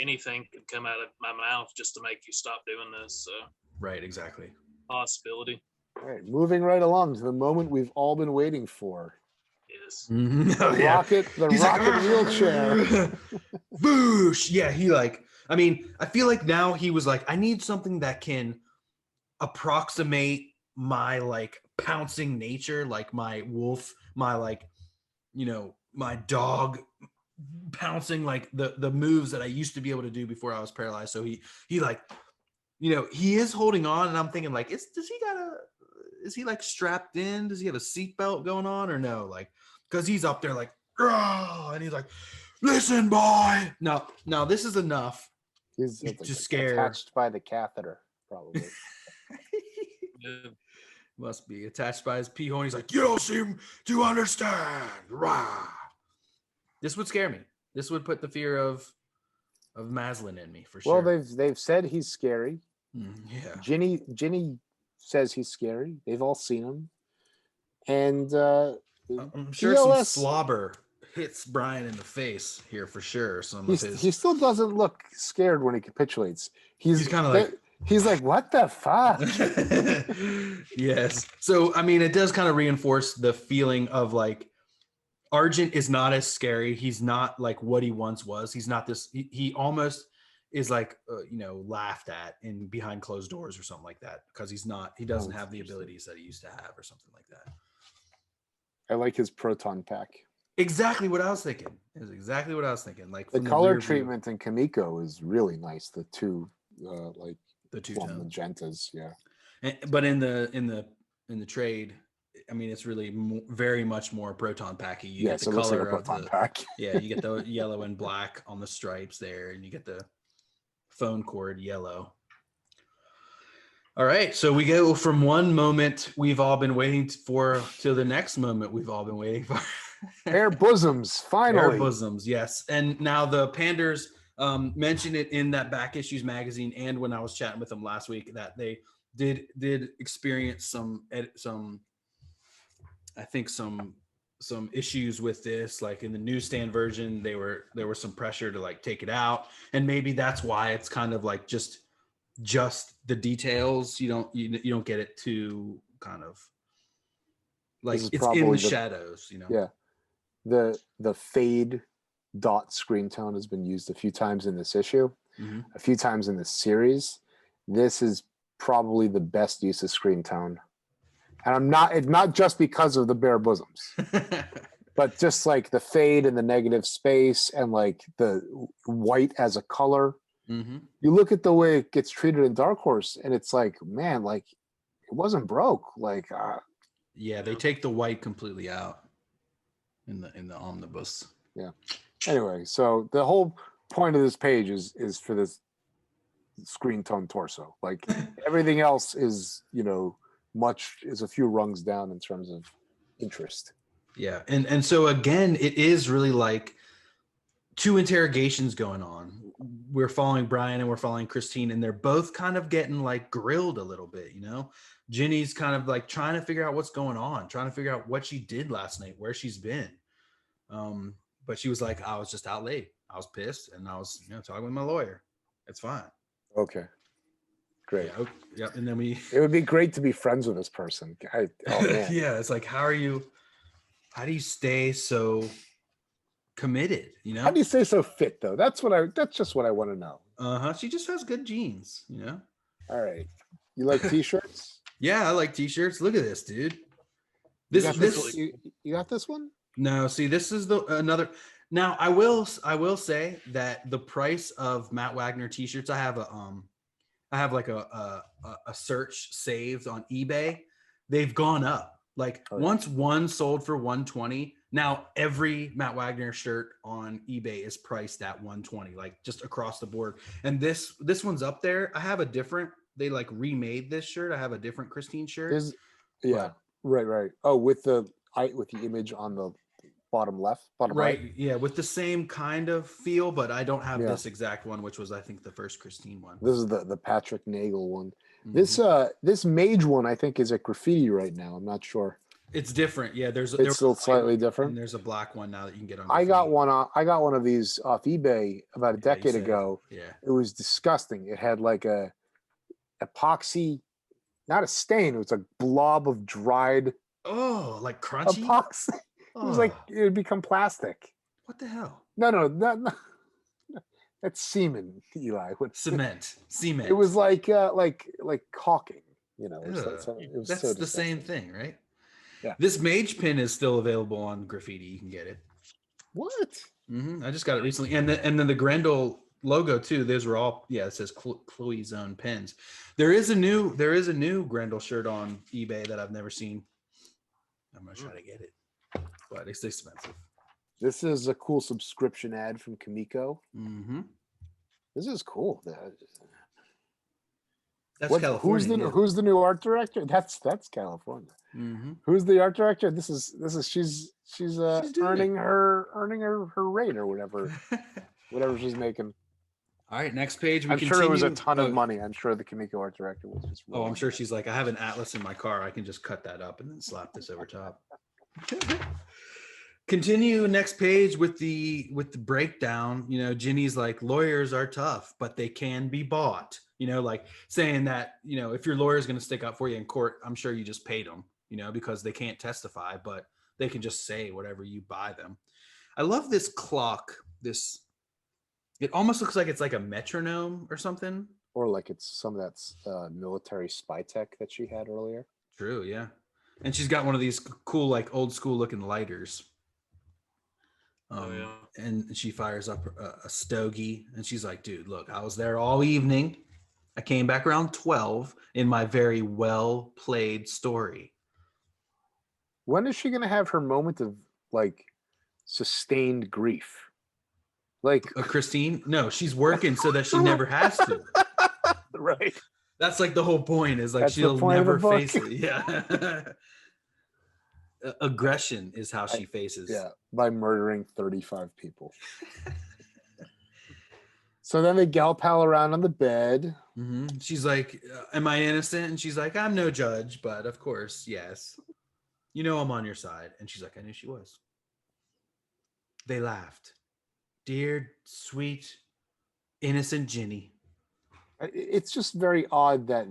anything could come out of my mouth just to make you stop doing this. So Right, exactly. possibility. All right, moving right along to the moment we've all been waiting for. Yes. Oh, The yeah. rocket He's like, wheelchair. Boosh. Yeah, he like, I mean, I feel like now he was like, I need something that can approximate my like pouncing nature, like my wolf, my like, my dog pouncing, like the moves that I used to be able to do before I was paralyzed. So he like, he is holding on, and I'm thinking like, is he like strapped in? Does he have a seatbelt going on or no? Like, because he's up there like, and he's like, listen, boy. Now this is enough. He's to scare. attached by the catheter, probably. Yeah. Must be attached by his pee hole. He's like, you don't seem to understand. Rah. This would scare me. This would put the fear of Maslin in me for sure. Well, they've said he's scary. Yeah. Ginny says he's scary. They've all seen him, and I'm sure some slobber hits Brian in the face here for sure. He still doesn't look scared when he capitulates. He's kind of like, he's like, what the fuck? Yes. So I mean, it does kind of reinforce the feeling of like Argent is not as scary. He's not like what he once was. He's not this. He almost is like laughed at in behind closed doors or something like that, because he doesn't have the abilities that he used to have or something like that. I like his proton pack. Exactly what I was thinking. It was exactly what I was thinking. Like the color treatment in Kamiko is really nice. The two the two magentas, yeah. But in the trade, I mean, it's really very much more proton packy. You get the color of the pack. Yeah, you get the yellow and black on the stripes there, and you get the phone cord yellow. All right, so we go from one moment we've all been waiting for to the next moment we've all been waiting for. Bare bosoms, finally. Bare bosoms, yes. And now the Panders mentioned it in that Back Issues magazine, and when I was chatting with them last week, that they did experience some issues with this. Like in the newsstand version, there was some pressure to like take it out, and maybe that's why it's kind of like just the details. You don't get it too kind of like it's in the shadows. Yeah. The fade dot screen tone has been used a few times in this issue, a few times in this series. This is probably the best use of screen tone, and it's not just because of the bare bosoms, but just like the fade and the negative space and like the white as a color. You look at the way it gets treated in Dark Horse, and it's like, man, like it wasn't broke. Like, yeah, they take the white completely out in the omnibus. Yeah. Anyway, so the whole point of this page is for this screen tone torso. Like everything else is, is a few rungs down in terms of interest. Yeah, and so again, it is really like two interrogations going on. We're following Brian and we're following Christine, and they're both kind of getting like grilled a little bit, Ginny's kind of like trying to figure out what's going on, trying to figure out what she did last night, where she's been. But she was like, I was just out late. I was pissed, and I was, talking with my lawyer. It's fine. Okay. Great. Yeah. And then it would be great to be friends with this person. Yeah. It's like, how do you stay so committed? How do you stay so fit though? That's just what I want to know. She just has good genes, All right. You like t-shirts? Yeah, I like t-shirts. Look at this, dude. You got this one? No, see, this is another. Now, I will say that the price of Matt Wagner t-shirts, I have like a search saved on eBay. They've gone up. Like once one sold for $120, now every Matt Wagner shirt on eBay is priced at $120, like just across the board. And this one's up there. I have a different. They like remade this shirt. I have a different Christine shirt. Right. Oh, with the image on the bottom left, bottom Right. right. Yeah, with the same kind of feel, but I don't have Yeah. this exact one, which was I think the first Christine one. This is the Patrick Nagel one. Mhm. This mage one I think is at Graffiti right now. I'm not sure. It's different. Yeah, there It's was still a white slightly one, different. and there's a black one now that you can get on. I got Graffiti. I got one of these off eBay about a Yeah, you decade said. ago. Yeah. It was disgusting. It had like a epoxy, not a stain. It was a blob of dried Oh, like crunchy. epoxy. It was like Oh, it would become plastic. what the hell? No. That's semen, Eli. Cement. It was like caulking. You know, it was, Ugh. it was That's so the same disgusting. thing, right? Yeah. This mage pin is still available on Graffiti. You can get it. What? I just got it recently, and then the Grendel logo too. Those were all it says Chloe's own pins. There is a new Grendel shirt on eBay that I've never seen. I'm gonna try to get it, but it's expensive. This is a cool subscription ad from Kamiko. Mm-hmm. This is cool. That's California. Who's the new art director? That's California. Mm-hmm. Who's the art director? This is she's She's doing earning her rate or whatever she's making. All right, next page. I'm sure it was a ton of money. I'm sure the Kamiko art director was just. Oh, I'm sure she's like, I have an atlas in my car. I can just cut that up and then slap this over top. Continue next page with the breakdown. You know, Ginny's like, lawyers are tough, but they can be bought. You know, like saying that, you know, if your lawyer is going to stick up for you in court, I'm sure you just paid them, you know, because they can't testify, but they can just say whatever you buy them. I love this clock. It almost looks like it's like a metronome or something. Or like it's some of that military spy tech that she had earlier. True, yeah. And she's got one of these cool, like old school looking lighters. And she fires up a stogie, and she's like, dude, look, I was there all evening. I came back around 12 in my very well played story. When is she going to have her moment of like sustained grief? Like Christine? No, she's working so that she never has to. Right. That's like the whole point is like That's the she'll point of the never book. face it. Yeah. Aggression is how she faces. Yeah, by murdering 35 people. So then they gal pal around on the bed. Mm-hmm. She's like, am I innocent? And she's like, I'm no judge, but of course, yes. You know I'm on your side. And she's like, I knew she was. They laughed. Dear, sweet, innocent Ginny. It's just very odd that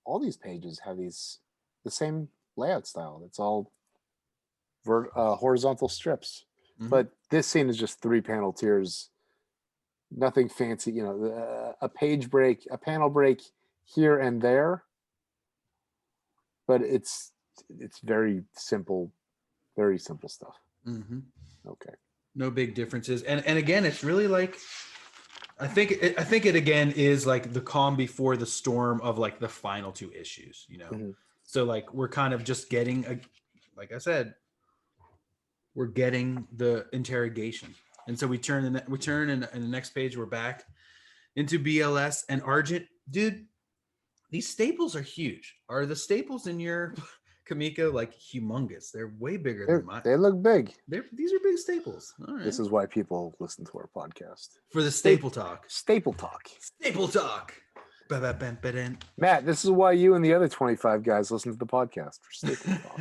all these pages have the same layout style. It's all horizontal strips. Mm-hmm. But this scene is just 3-panel tiers. Nothing fancy, you know, a panel break here and there. But it's very simple stuff. Mm-hmm. Okay. No big differences. And again, it's really like, I think it again is like the calm before the storm of like the final 2 issues, you know? Mm-hmm. So like, we're kind of just getting, like I said, we're getting the interrogation. And so we turn in the next page, we're back into BLS and Argent. Dude, these staples are huge. Are the staples in your Kamiko like humongous? They're way bigger than mine. They look big. These are big staples. All right. This is why people listen to our podcast. For the staple talk. Staple talk. Staple talk. Ba-ba-bam-ba-dam. Matt, this is why you and the other 25 guys listen to the podcast for staple talk.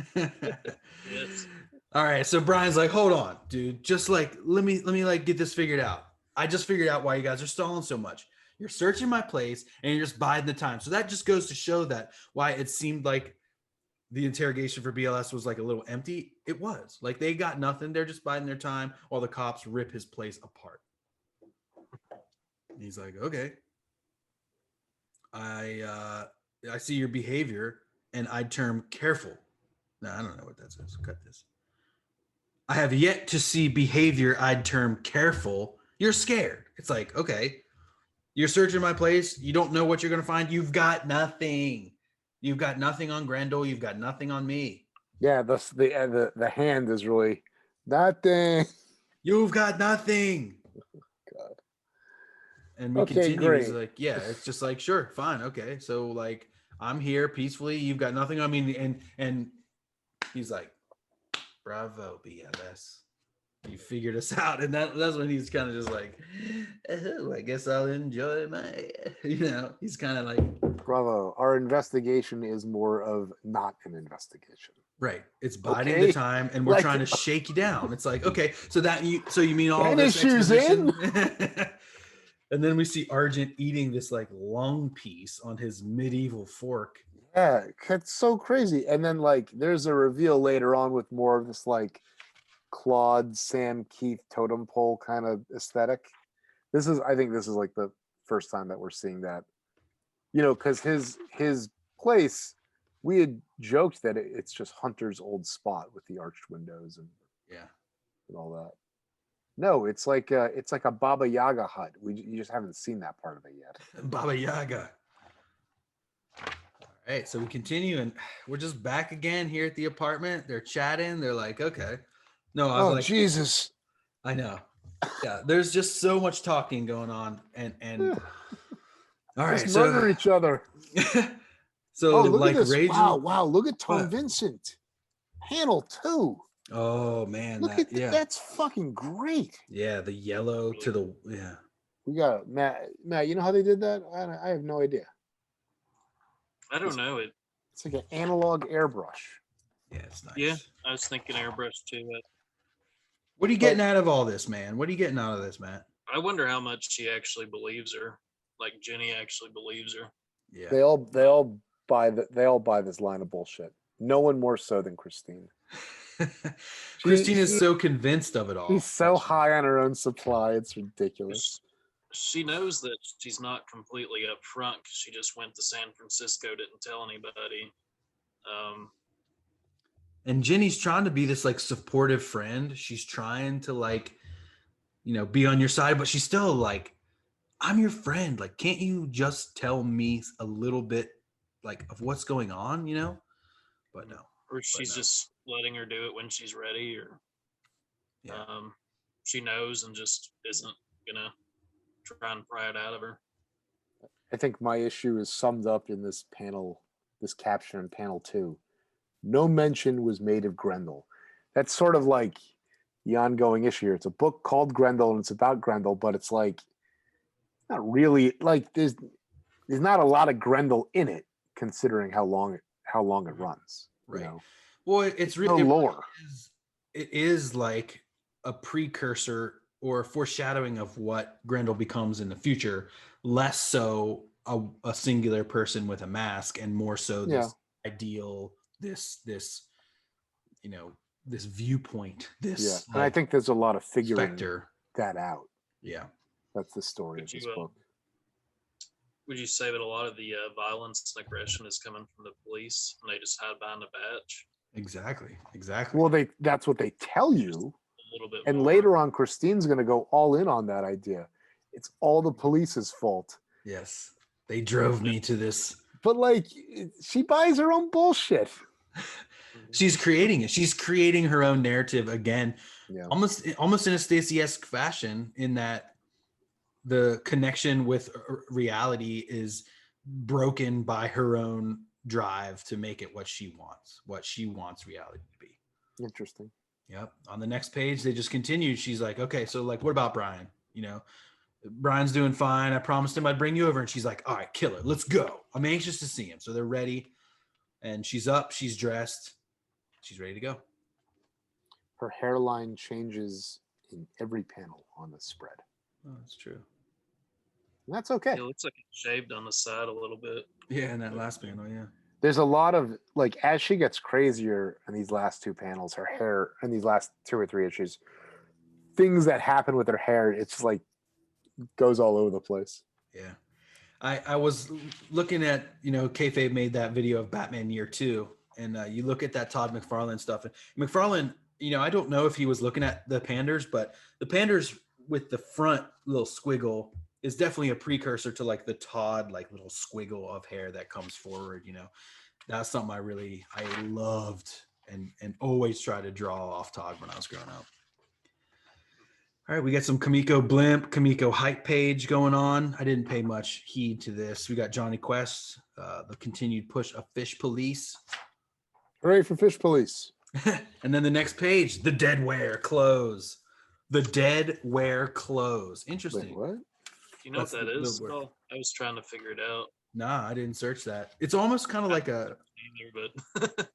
Yes. All right, so Brian's like, hold on, dude. Just like let me like get this figured out. I just figured out why you guys are stalling so much. You're searching my place and you're just biding the time. So that just goes to show that why it seemed like the interrogation for BLS was like a little empty. It was like they got nothing. They're just biding their time while the cops rip his place apart. And he's like, okay. I see your behavior and I'd term careful. No, I don't know what that says. Cut this. I have yet to see behavior I'd term careful. You're scared. It's like, okay, you're searching my place. You don't know what you're going to find. You've got nothing. You've got nothing on Grendel. You've got nothing on me. Yeah, the hand is really nothing. You've got nothing. God. And we Okay, continue. great. He's like, yeah, it's just like, sure, fine, okay. So like, I'm here peacefully. You've got nothing on me, and he's like, Bravo, BLS. You figured us out. And that's when he's kind of just like, oh, I guess I'll enjoy my, he's kind of like, Bravo. Our investigation is more of not an investigation. right. It's biding Okay. the time, and we're Like- trying to shake you down. It's like, okay, so you mean all Ten this issues exposition? And then we see Argent eating this like long piece on his medieval fork. Yeah, it's so crazy. And then like there's a reveal later on with more of this like Claude, Sam, Keith totem pole kind of aesthetic. I think this is like the first time that we're seeing that. Because his place, we had joked that it's just Hunter's old spot with the arched windows and all that. No, it's like a Baba Yaga hut. You just haven't seen that part of it yet. Baba Yaga. All right, so we continue, and we're just back again here at the apartment. They're chatting. They're like, okay. No, I was like, Jesus. I know. Yeah, there's just so much talking going on, and all right, Just murder each other. so Look like at this. Rachel. Wow, look at Tom What? Vincent. Panel 2. Oh man, Look at that. That's fucking great. Yeah, the yellow to the We got Matt. You know how they did that? I have no idea. I don't know. It's like an analog airbrush. Yeah, it's nice. Yeah, I was thinking airbrush too. What are you getting out of all this, man? What are you getting out of this, Matt? I wonder how much she actually believes her. Like Ginny actually believes her. Yeah. They all buy this line of bullshit. No one more so than Christine. Christine is so convinced of it all. She's so high on her own supply. It's ridiculous. She knows that she's not completely upfront because she just went to San Francisco, didn't tell anybody. And Ginny's trying to be this like supportive friend. She's trying to like, be on your side, but she's still like, I'm your friend. Like, can't you just tell me a little bit like of what's going on, But no. Or she's just letting her do it when she's ready, or she knows and just isn't gonna try and pry it out of her. I think my issue is summed up in this panel, this caption in panel 2. No mention was made of Grendel. That's sort of like the ongoing issue here. It's a book called Grendel and it's about Grendel, but it's like not really like there's not a lot of Grendel in it, considering how long it runs. Right. Well, it's really lore. It is like a precursor or foreshadowing of what Grendel becomes in the future, less so a singular person with a mask and more so this ideal, this viewpoint, this and I think there's a lot of figuring specter. that out. Yeah. That's the story of this book. Would you say that a lot of the violence and aggression is coming from the police and they just hide behind a badge? Exactly. Well, that's what they tell you. A little bit and more. later on, Christine's going to go all in on that idea. It's all the police's fault. Yes. They drove me to this. But like, she buys her own bullshit. She's creating it. She's creating her own narrative again, almost in a Stacey-esque fashion, in that the connection with reality is broken by her own drive to make it what she wants reality to be. Interesting. Yep. On the next page, they just continue. She's like, okay, so like, what about Brian? Brian's doing fine. I promised him I'd bring you over. And she's like, all right, killer, let's go. I'm anxious to see him. So they're ready. And she's up, she's dressed. She's ready to go. Her hairline changes in every panel on the spread. Oh, that's true. And that's okay. It looks like it's shaved on the side a little bit. Yeah, in that last panel, yeah. There's a lot of, like, as she gets crazier in these last 2 panels, her hair, in these last 2 or 3 issues, things that happen with her hair, it's like, goes all over the place. Yeah. I was looking at, Kayfabe made that video of Batman Year 2, and you look at that Todd McFarlane stuff. And McFarlane, I don't know if he was looking at the panders, but the panders with the front little squiggle is definitely a precursor to like the Todd, like little squiggle of hair that comes forward. That's something I loved and always tried to draw off Todd when I was growing up. All right, we got some Kamiko hype page going on. I didn't pay much heed to this. We got Johnny Quest, the continued push of Fish Police. Hooray for Fish Police. And then the next page, the dead wear clothes. The dead wear clothes. Interesting. Wait, what? You know That's what that the is? word. Well, I was trying to figure it out. Nah, I didn't search that. It's almost kind of like Either, but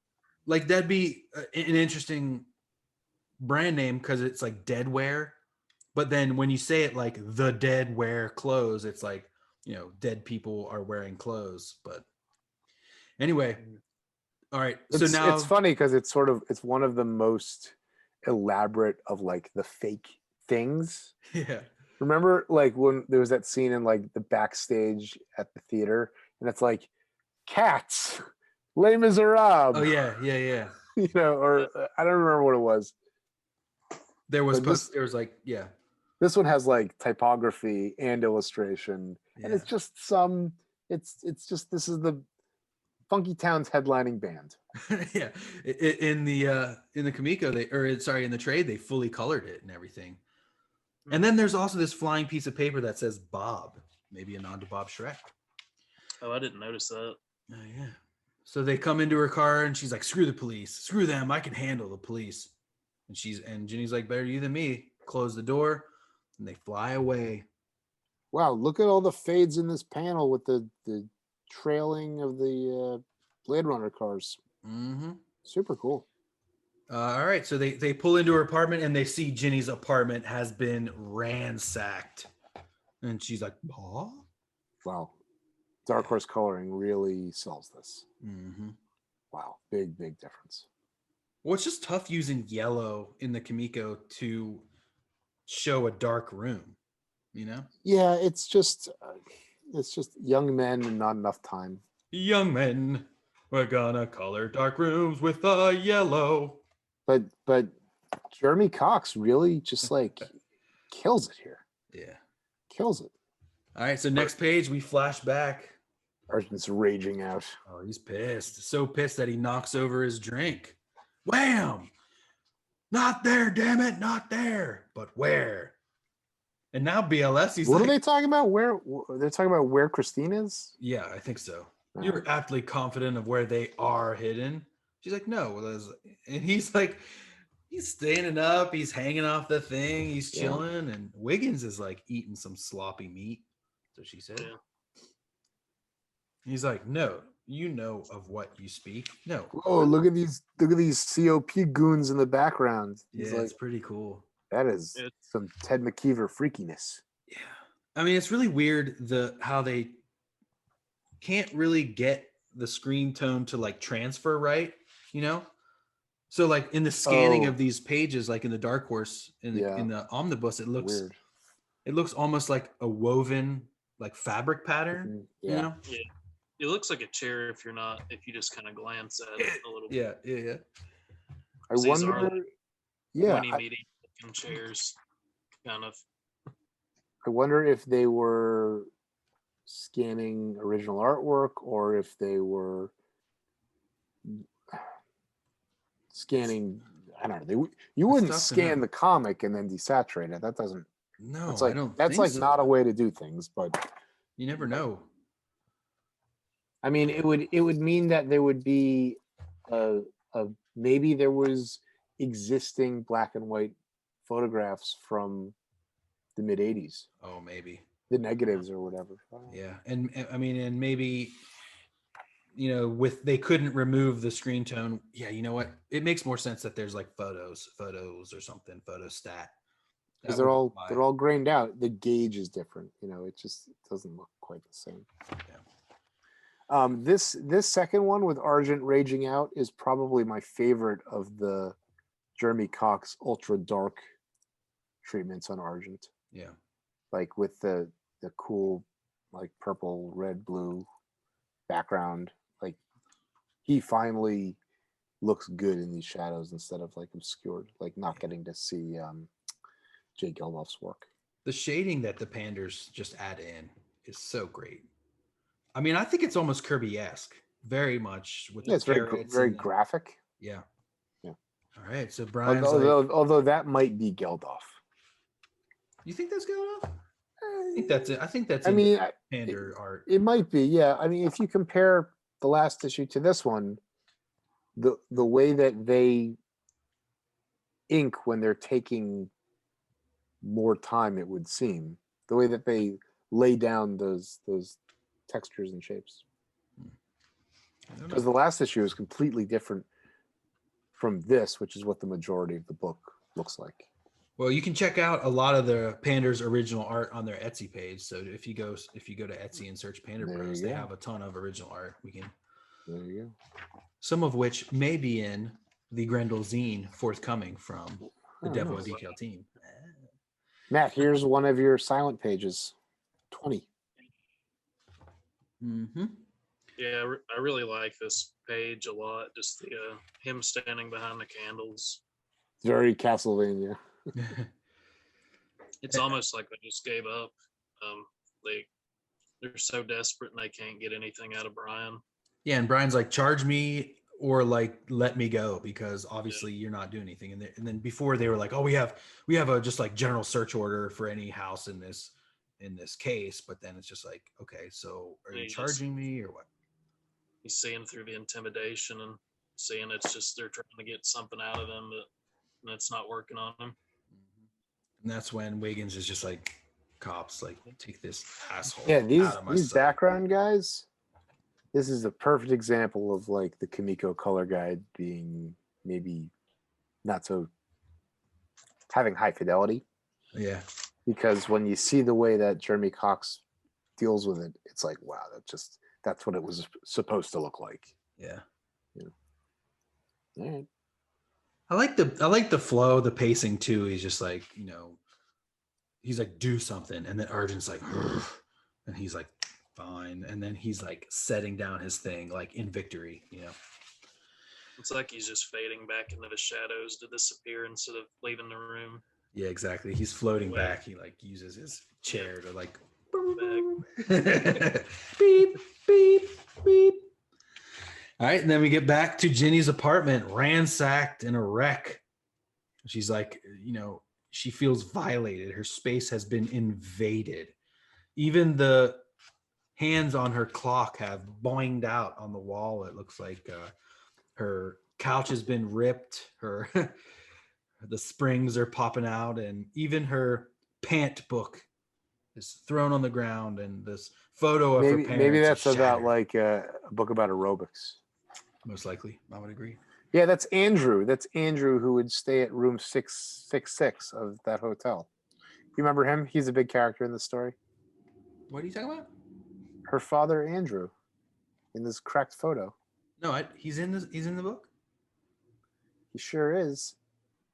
like that'd be an interesting brand name because it's like dead wear. But then when you say it like the dead wear clothes, it's like, dead people are wearing clothes. But anyway, all right. So now It's funny because it's one of the most elaborate of like the fake things. yeah. Remember like when there was that scene in like the backstage at the theater and it's like Cats, Les Miserables. Oh yeah. Or I don't remember what it was. There was But there was like this one has like typography and illustration, and it's just this is the Funky Town's headlining band. yeah. In the Kamiko in the trade they fully colored it and everything. And then there's also this flying piece of paper that says Bob, maybe a nod to Bob Shrek. oh, I didn't notice that. Oh yeah. So they come into her car and she's like, "Screw the police, screw them. I can handle the police." And Ginny's like, "Better you than me." Close the door, and they fly away. Wow, look at all the fades in this panel with the trailing of the Blade Runner cars. Mm-hmm. Super cool. All right, so they pull into her apartment and they see Ginny's apartment has been ransacked, and she's like, "Huh?" Wow, Dark Horse coloring really sells this. Mm-hmm. Wow, big difference. Well, it's just tough using yellow in the Kamiko to show a dark room, Yeah, it's just young men and not enough time. Young men, we're gonna color dark rooms with a yellow. But Jeremy Cox really just like kills it here. Yeah. Kills it. All right, so next page we flash back. Argent's raging out. Oh, he's pissed. So pissed that he knocks over his drink. Wham! Not there, damn it, not there. But where? And now BLS, he's What like, are they talking about? They're talking about where Christine is? yeah, I think so. Oh. You're aptly confident of where they are hidden. She's like, no. And he's like, he's standing up, he's hanging off the thing, he's chilling, and Wiggins is like eating some sloppy meat. So she said. Yeah. He's like, no, you know of what you speak. No. Oh, look at these COP goons in the background. He's Yeah, like, it's pretty cool. that is some Ted McKeever freakiness. Yeah. I mean, it's really weird how they can't really get the screen tone to like transfer right, So like in the scanning of these pages, like in the Dark Horse in the omnibus, it looks Weird. It looks almost like a woven like fabric pattern, Yeah. It looks like a chair if you just kind of glance at it a little bit. Yeah. I These are wonder. like Yeah, meeting chairs, kind of. I wonder if they were scanning original artwork or if they were scanning. I don't know. You wouldn't tough to scan know. the comic and then desaturate it. That doesn't. No, It's like I don't. that's think like so. not a way to do things. But You never know. I mean, it would mean that there would be maybe there was existing black and white photographs from the mid 80s, Oh, maybe. the negatives or whatever. Yeah, and I mean, and maybe they couldn't remove the screen tone. Yeah, you know what? It makes more sense that there's like photos or something, photostat. Because they're all grained out. The gauge is different. It just doesn't look quite the same. Yeah. This second one with Argent raging out is probably my favorite of the Jeremy Cox ultra dark treatments on Argent. Yeah. Like with the cool like purple, red, blue background. Like he finally looks good in these shadows instead of like obscured, like not getting to see Jay Geldoff's work. The shading that the Panders just add in is so great. I mean, I think it's almost Kirby-esque, very much. With It's very graphic. Yeah. Yeah. All right, so Brian's Although that might be Geldoff. You think that's Geldoff? I think that's it. I think that's. Pander art. It might be, yeah. I mean, if you compare the last issue to this one, the way that they ink when they're taking more time, it would seem. The way that they lay down those textures and shapes. Because the last issue is completely different from this, which is what the majority of the book looks like. Well, you can check out a lot of the Pander's original art on their Etsy page. So if you go to Etsy and search Pander There Bros, you they go. have a ton of original art. There you go. Some of which may be in the Grendel zine forthcoming from the Oh, Devil nice. and Decal team. Matt, here's one of your silent pages. 20. Mm-hmm. Yeah, I really like this page a lot. Just the him standing behind the candles. Very Castlevania. It's almost like they just gave up. They're so desperate and they can't get anything out of Brian. Yeah, and Brian's like, charge me or like let me go, because obviously you're not doing anything. And then before they were like, oh, we have a just like general search order for any house in this case, but then it's just like, okay, so are you charging me or what? He's seeing through the intimidation and seeing it's just they're trying to get something out of him, but it's not working on him. And that's when Wiggins is just like, cops, like, take this asshole. Yeah, out of my these sight. background guys, this is a perfect example of like the Kimiko color guide being maybe not so having high fidelity. Yeah. Because when you see the way that Jeremy Cox deals with it, it's like, wow, that's what it was supposed to look like. Yeah. All right. I like the flow, the pacing too. He's just like, he's like, do something. And then Argent's like, "Ugh," and he's like, fine. And then he's like setting down his thing, like in victory, It's like he's just fading back into the shadows to disappear instead of leaving the room. Yeah, exactly. He's floating back. He like uses his chair to like Back. beep, beep, beep. All right, and then we get back to Ginny's apartment, ransacked in a wreck. She's like, she feels violated. Her space has been invaded. Even the hands on her clock have boinged out on the wall. It looks like her couch has been ripped. The springs are popping out, and even her pant book is thrown on the ground. And this photo of her parents. Maybe that's is about shattered. like a book about aerobics. Most likely, I would agree. Yeah, that's Andrew. That's Andrew who would stay at room 666 of that hotel. You remember him? He's a big character in the story. What are you talking about? Her father, Andrew, in this cracked photo. No, he's in the book. He sure is.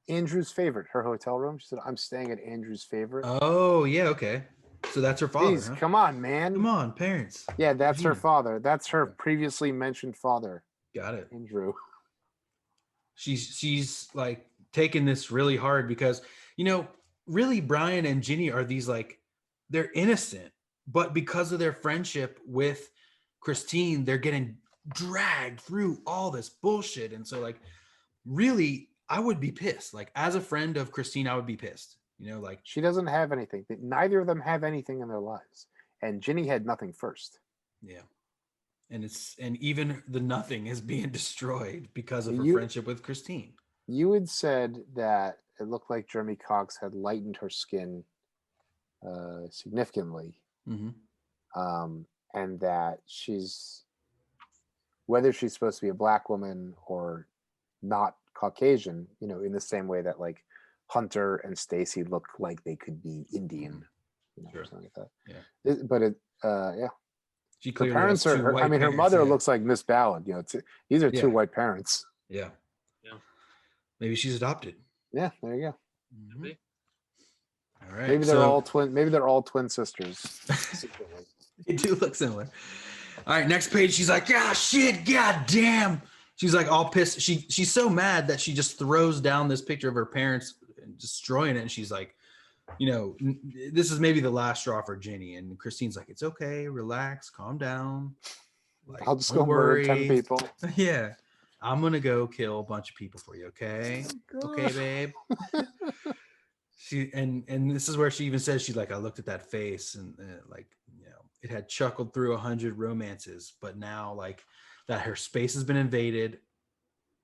Andrew's favorite, her hotel room. She said, I'm staying at Andrew's favorite. Oh, yeah, okay. So that's her father. Jeez, Huh? come on, man. Come on, parents. Yeah, that's her Yeah. father. That's her previously mentioned father, Got it. Andrew. She's like taking this really hard because, really Brian and Ginny are these like, they're innocent, but because of their friendship with Christine, they're getting dragged through all this bullshit. And so like, really, I would be pissed. Like as a friend of Christine, I would be pissed, like She doesn't have anything. Neither of them have anything in their lives. And Ginny had nothing first. yeah. And even the nothing is being destroyed because of her You- friendship with Christine. You had said that it looked like Jeremy Cox had lightened her skin significantly. Mm-hmm. And that whether she's supposed to be a black woman or not Caucasian, in the same way that like Hunter and Stacy look like they could be Indian, Sure. or something like that. Yeah. But yeah. She Her clearly parents has two her white parents, mother yeah. looks like Miss Ballard. These are Yeah. two white parents. Yeah. Yeah. Maybe she's adopted. Yeah, there you go. Mhm. Maybe. All right. Maybe they're all twin. Maybe they're all twin sisters. secretly. They do look similar. All right, next page. She's like, ah, shit, god damn. She's like all pissed. She's so mad that she just throws down this picture of her parents and destroying it. And she's like, this is maybe the last straw for Ginny. And Christine's like, it's okay, relax, calm down. Like, I'll just don't go murder 10 worry. people. Yeah. I'm gonna go kill a bunch of people for you, okay? Okay, babe. And this is where she even says, she's like, I looked at that face and like, it had chuckled through 100 romances, but now like that her space has been invaded,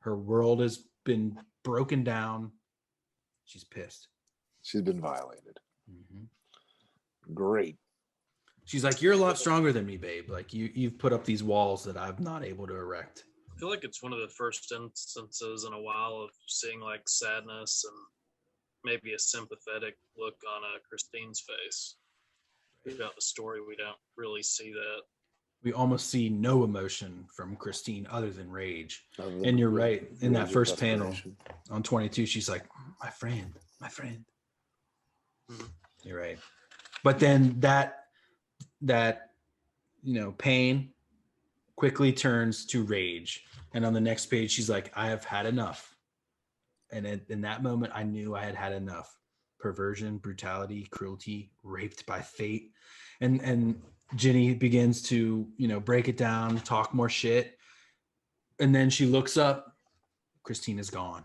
her world has been broken down, She's pissed. She's been violated. Mm-hmm. Great. She's like, you're a lot stronger than me, babe. Like you've put up these walls that I'm not able to erect. I feel like it's one of the first instances in a while of seeing like sadness and maybe a sympathetic look on Christine's face. Throughout the story, we don't really see that. We almost see no emotion from Christine other than rage. And you're right. In that first panel on 22, she's like, my friend. Mm-hmm. You're right. But then that pain quickly turns to rage. And on the next page, she's like, I have had enough. And in that moment, I knew I had had enough. Perversion, brutality, cruelty, raped by fate. And Ginny begins to, break it down, talk more shit. And then she looks up. Christine is gone.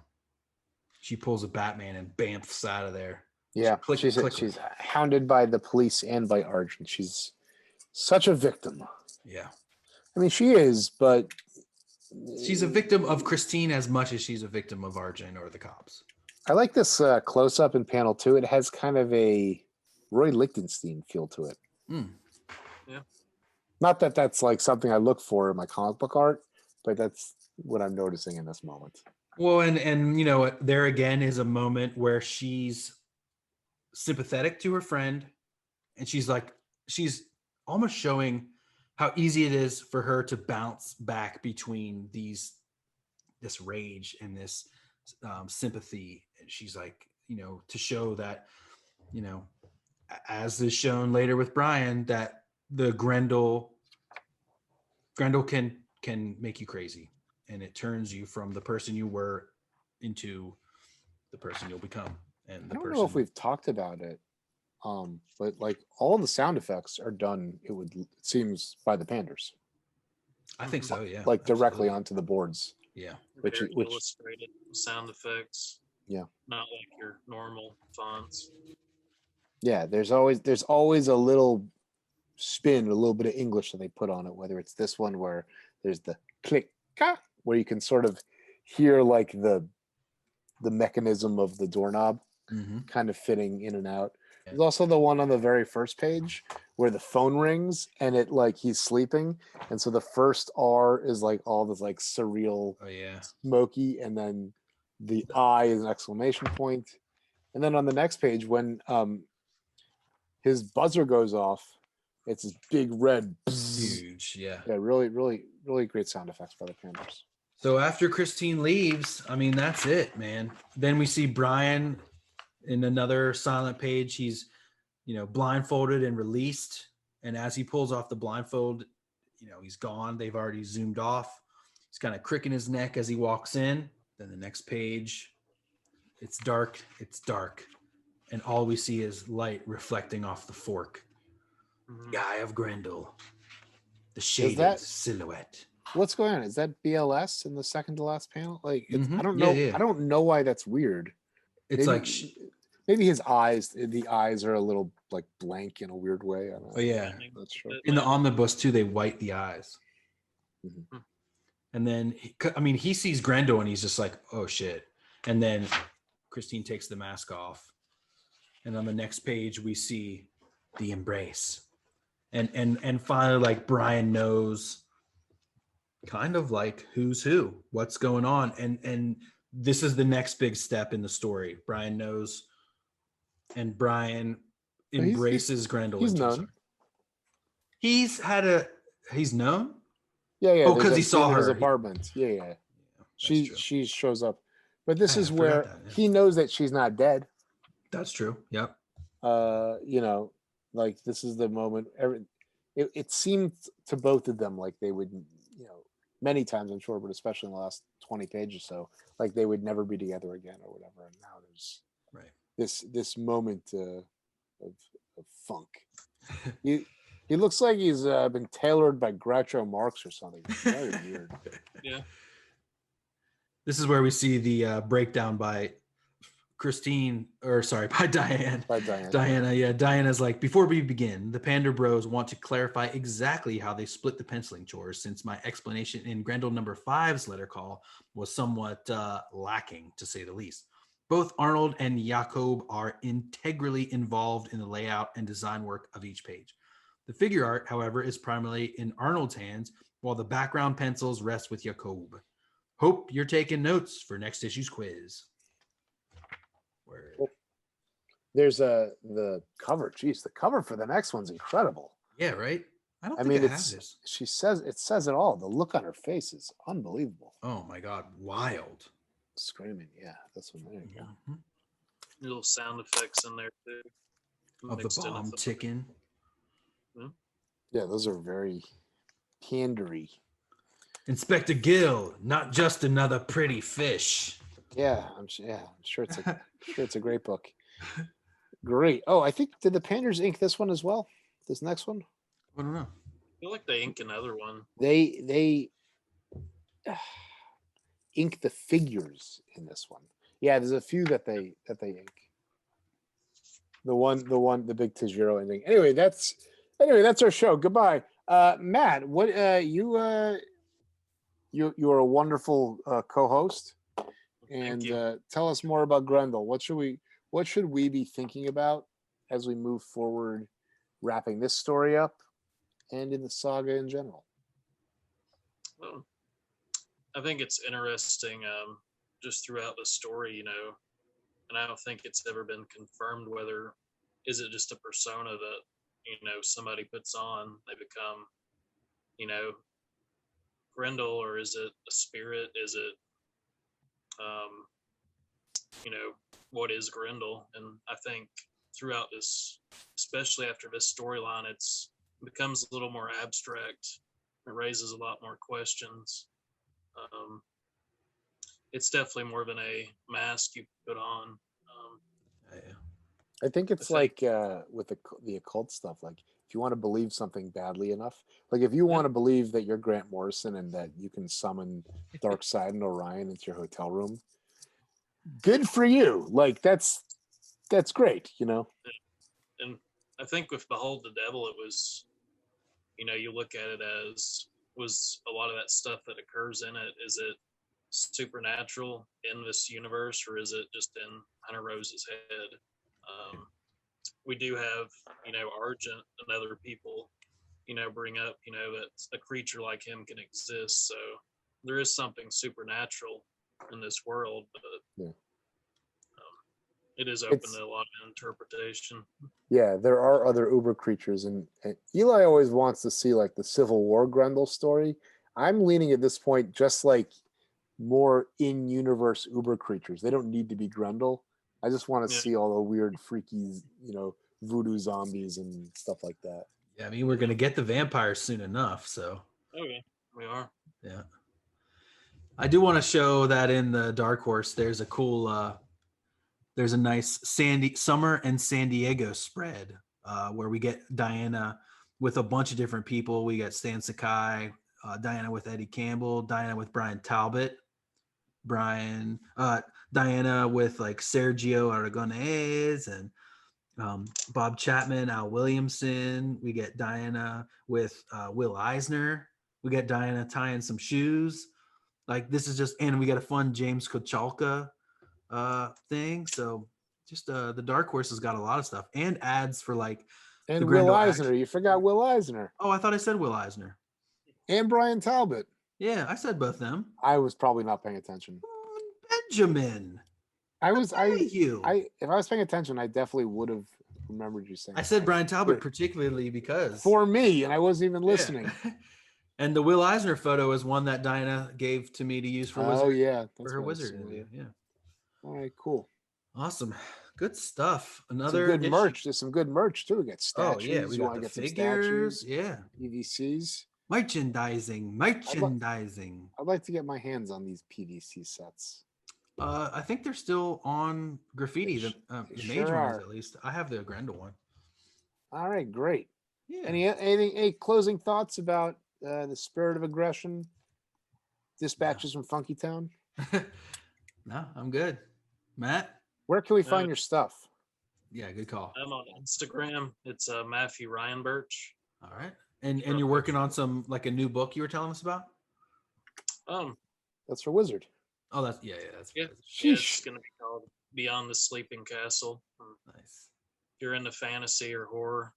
She pulls a Batman and bamfs out of there. Yeah, she's hounded by the police and by Argent. She's such a victim. Yeah. I mean, she is, but... She's a victim of Christine as much as she's a victim of Argent or the cops. I like this close-up in panel 2. It has kind of a Roy Lichtenstein feel to it. Mm. Yeah. Not that that's like something I look for in my comic book art, but that's what I'm noticing in this moment. Well, and there again is a moment where she's sympathetic to her friend, and she's almost showing how easy it is for her to bounce back between this rage and this sympathy. And she's like, to show that, as is shown later with Brian, that the Grendel can make you crazy, and it turns you from the person you were into the person you'll become. And I don't know if we've talked about it, but like all the sound effects are done, it seems, by the Panders. I think so, yeah. Like directly onto the boards. Yeah. Which illustrated sound effects. Yeah. Not like your normal fonts. Yeah, there's always a little spin, a little bit of English that they put on it, whether it's this one where there's the click, where you can sort of hear like the mechanism of the doorknob kind of fitting in and out. There's also the one on the very first page where the phone rings and it like he's sleeping, and so the first R is like all this like surreal, smoky, and then the I is an exclamation point, and then on the next page when his buzzer goes off, it's this big red, huge, yeah, really, really, really great sound effects by the Panthers. So after Christine leaves, I mean, that's it, man. Then we see Brian in another silent page. He's, blindfolded and released. And as he pulls off the blindfold, he's gone. They've already zoomed off. He's kind of cricking his neck as he walks in. Then the next page, it's dark. And all we see is light reflecting off the fork. The Eye of Grendel. The shaded silhouette. What's going on? Is that BLS in the second to last panel? Like, I don't know. I don't know why that's weird. It's maybe his eyes. The eyes are a little like blank in a weird way. I don't know. Oh yeah, that's true. In the omnibus too, they white the eyes. Mm-hmm. And then, he sees Grendel and he's just like, oh shit. And then Christine takes the mask off, and on the next page we see the embrace, and finally, like, Brian knows kind of like who's who, what's going on, and this is the next big step in the story. Brian knows, and Brian embraces Grendel. He's known. He's known. Yeah. Oh, because he saw her. His apartment. Yeah. She shows up, but this is where he knows that she's not dead. That's true. Yep. Like this is the moment. It seemed to both of them like they would, many times I'm sure, but especially in the last 20 pages or so, like they would never be together again or whatever. And now there's this moment of funk. He looks like he's been tailored by Groucho Marx or something. It's very weird. Yeah. This is where we see the breakdown by Diane. Diana, yeah. Diana's like, before we begin, the Pander Bros want to clarify exactly how they split the penciling chores, since my explanation in Grendel number 5's letter call was somewhat lacking, to say the least. Both Arnold and Jakob are integrally involved in the layout and design work of each page. The figure art, however, is primarily in Arnold's hands, while the background pencils rest with Jakob. Hope you're taking notes for next issue's quiz. Word. There's the cover. Jeez, the cover for the next one's incredible. Yeah, right? I don't I think mean, I have this. it says it all. The look on her face is unbelievable. Oh my God, wild. Screaming. Yeah, that's one. There you go. Mhm. Little sound effects in there too. Of the mixed in bomb with ticking. Yeah, those are very pandery. Inspector Gill, not just another pretty fish. Yeah, I'm sure it's a great book. Great. Oh, I think did the painters ink this one as well? This next one? I don't know. I feel like they ink another one. They ink the figures in this one. Yeah, there's a few that they ink. The big Tajiro ending. Anyway, that's our show. Goodbye. Matt, what you are a wonderful co-host. And tell us more about Grendel. What should we be thinking about as we move forward, wrapping this story up and in the saga in general? Well, I think it's interesting just throughout the story, and I don't think it's ever been confirmed whether is it just a persona that, somebody puts on, they become, Grendel, or is it a spirit? Is it, what is Grendel? And I think throughout this, especially after this storyline, it becomes a little more abstract. It raises a lot more questions. It's definitely more than a mask you put on. I think it's like with the occult stuff. Like if you want to believe something badly enough, like if you want to believe that you're Grant Morrison and that you can summon Darkseid and Orion into your hotel room, good for you. Like that's great, And I think with Behold the Devil, it was, you look at it as, was a lot of that stuff that occurs in it, is it supernatural in this universe, or is it just in Hunter Rose's head? We do have, Argent and other people, bring up, that a creature like him can exist. So there is something supernatural in this world, but it is open to a lot of interpretation. Yeah, there are other Uber creatures, and Eli always wants to see like the Civil War Grendel story. I'm leaning at this point just like more in-universe Uber creatures. They don't need to be Grendel. I just want to see all the weird, freaky, voodoo zombies and stuff like that. Yeah, I mean, we're going to get the vampires soon enough, so. Okay, we are. Yeah. I do want to show that in the Dark Horse, there's a cool, there's a nice Summer and San Diego spread where we get Diana with a bunch of different people. We got Stan Sakai, Diana with Eddie Campbell, Diana with Brian Talbot, Diana with like Sergio Aragonés and Bob Chapman, Al Williamson. We get Diana with Will Eisner. We get Diana tying some shoes. Like this is just, and we got a fun James Kochalka thing. So just the Dark Horse has got a lot of stuff and ads for like. And Will Eisner. You forgot Will Eisner. Oh, I thought I said Will Eisner. And Brian Talbot. Yeah, I said both them. I was probably not paying attention. Benjamin. If I was paying attention, I definitely would have remembered you saying. I said Brian Talbot particularly because for me, and I wasn't even listening. Yeah. And the Will Eisner photo is one that Diana gave to me to use for Wizard. Oh yeah, for her Wizard interview. Yeah. All right, cool. Awesome, good stuff. Another good merch. There's some good merch too. We got statues. Oh yeah, we got the figures. Yeah, PVCs. Merchandising. I'd like to get my hands on these PVC sets. I think they're still on Graffiti, the major ones at least. I have the Grendel one. All right, great. Yeah. Any closing thoughts about the Spirit of Aggression? Dispatches from Funky Town? No, I'm good. Matt? Where can we find your stuff? Yeah, good call. I'm on Instagram. It's Matthew Ryan Birch. All right. And you're working on some, like a new book you were telling us about? That's for Wizard. Oh, that's it's gonna be called Beyond the Sleeping Castle. Nice. If you're into fantasy or horror,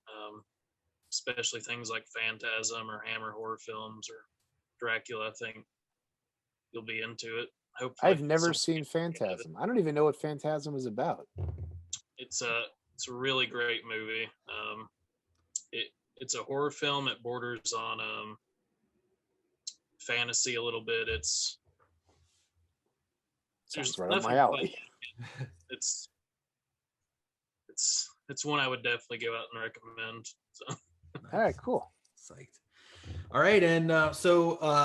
especially things like Phantasm or Hammer horror films or Dracula, I think you'll be into it. Hopefully, I've never some seen people get it. Phantasm. I don't even know what Phantasm is about. It's a really great movie. It's a horror film. It borders on fantasy a little bit. Sounds There's right up nothing my alley. quite- It's one I would definitely go out and recommend. So All right, cool. Psyched. All right, and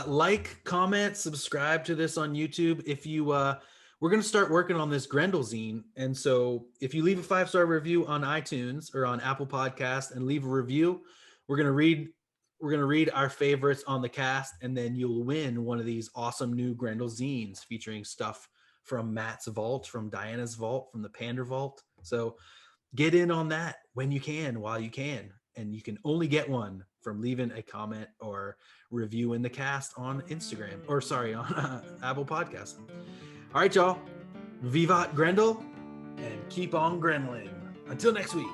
like, comment, subscribe to this on YouTube. If you we're going to start working on this Grendel zine, and so if you leave a 5-star review on iTunes or on Apple Podcast and leave a review, we're going to read our favorites on the cast, and then you'll win one of these awesome new Grendel zines featuring stuff from Matt's vault, from Diana's vault, from the Pander vault. So get in on that when you can, while you can. And you can only get one from leaving a comment or reviewing the cast on Instagram, or on Apple Podcasts. All right, y'all. Vivat Grendel, and keep on Grendling. Until next week.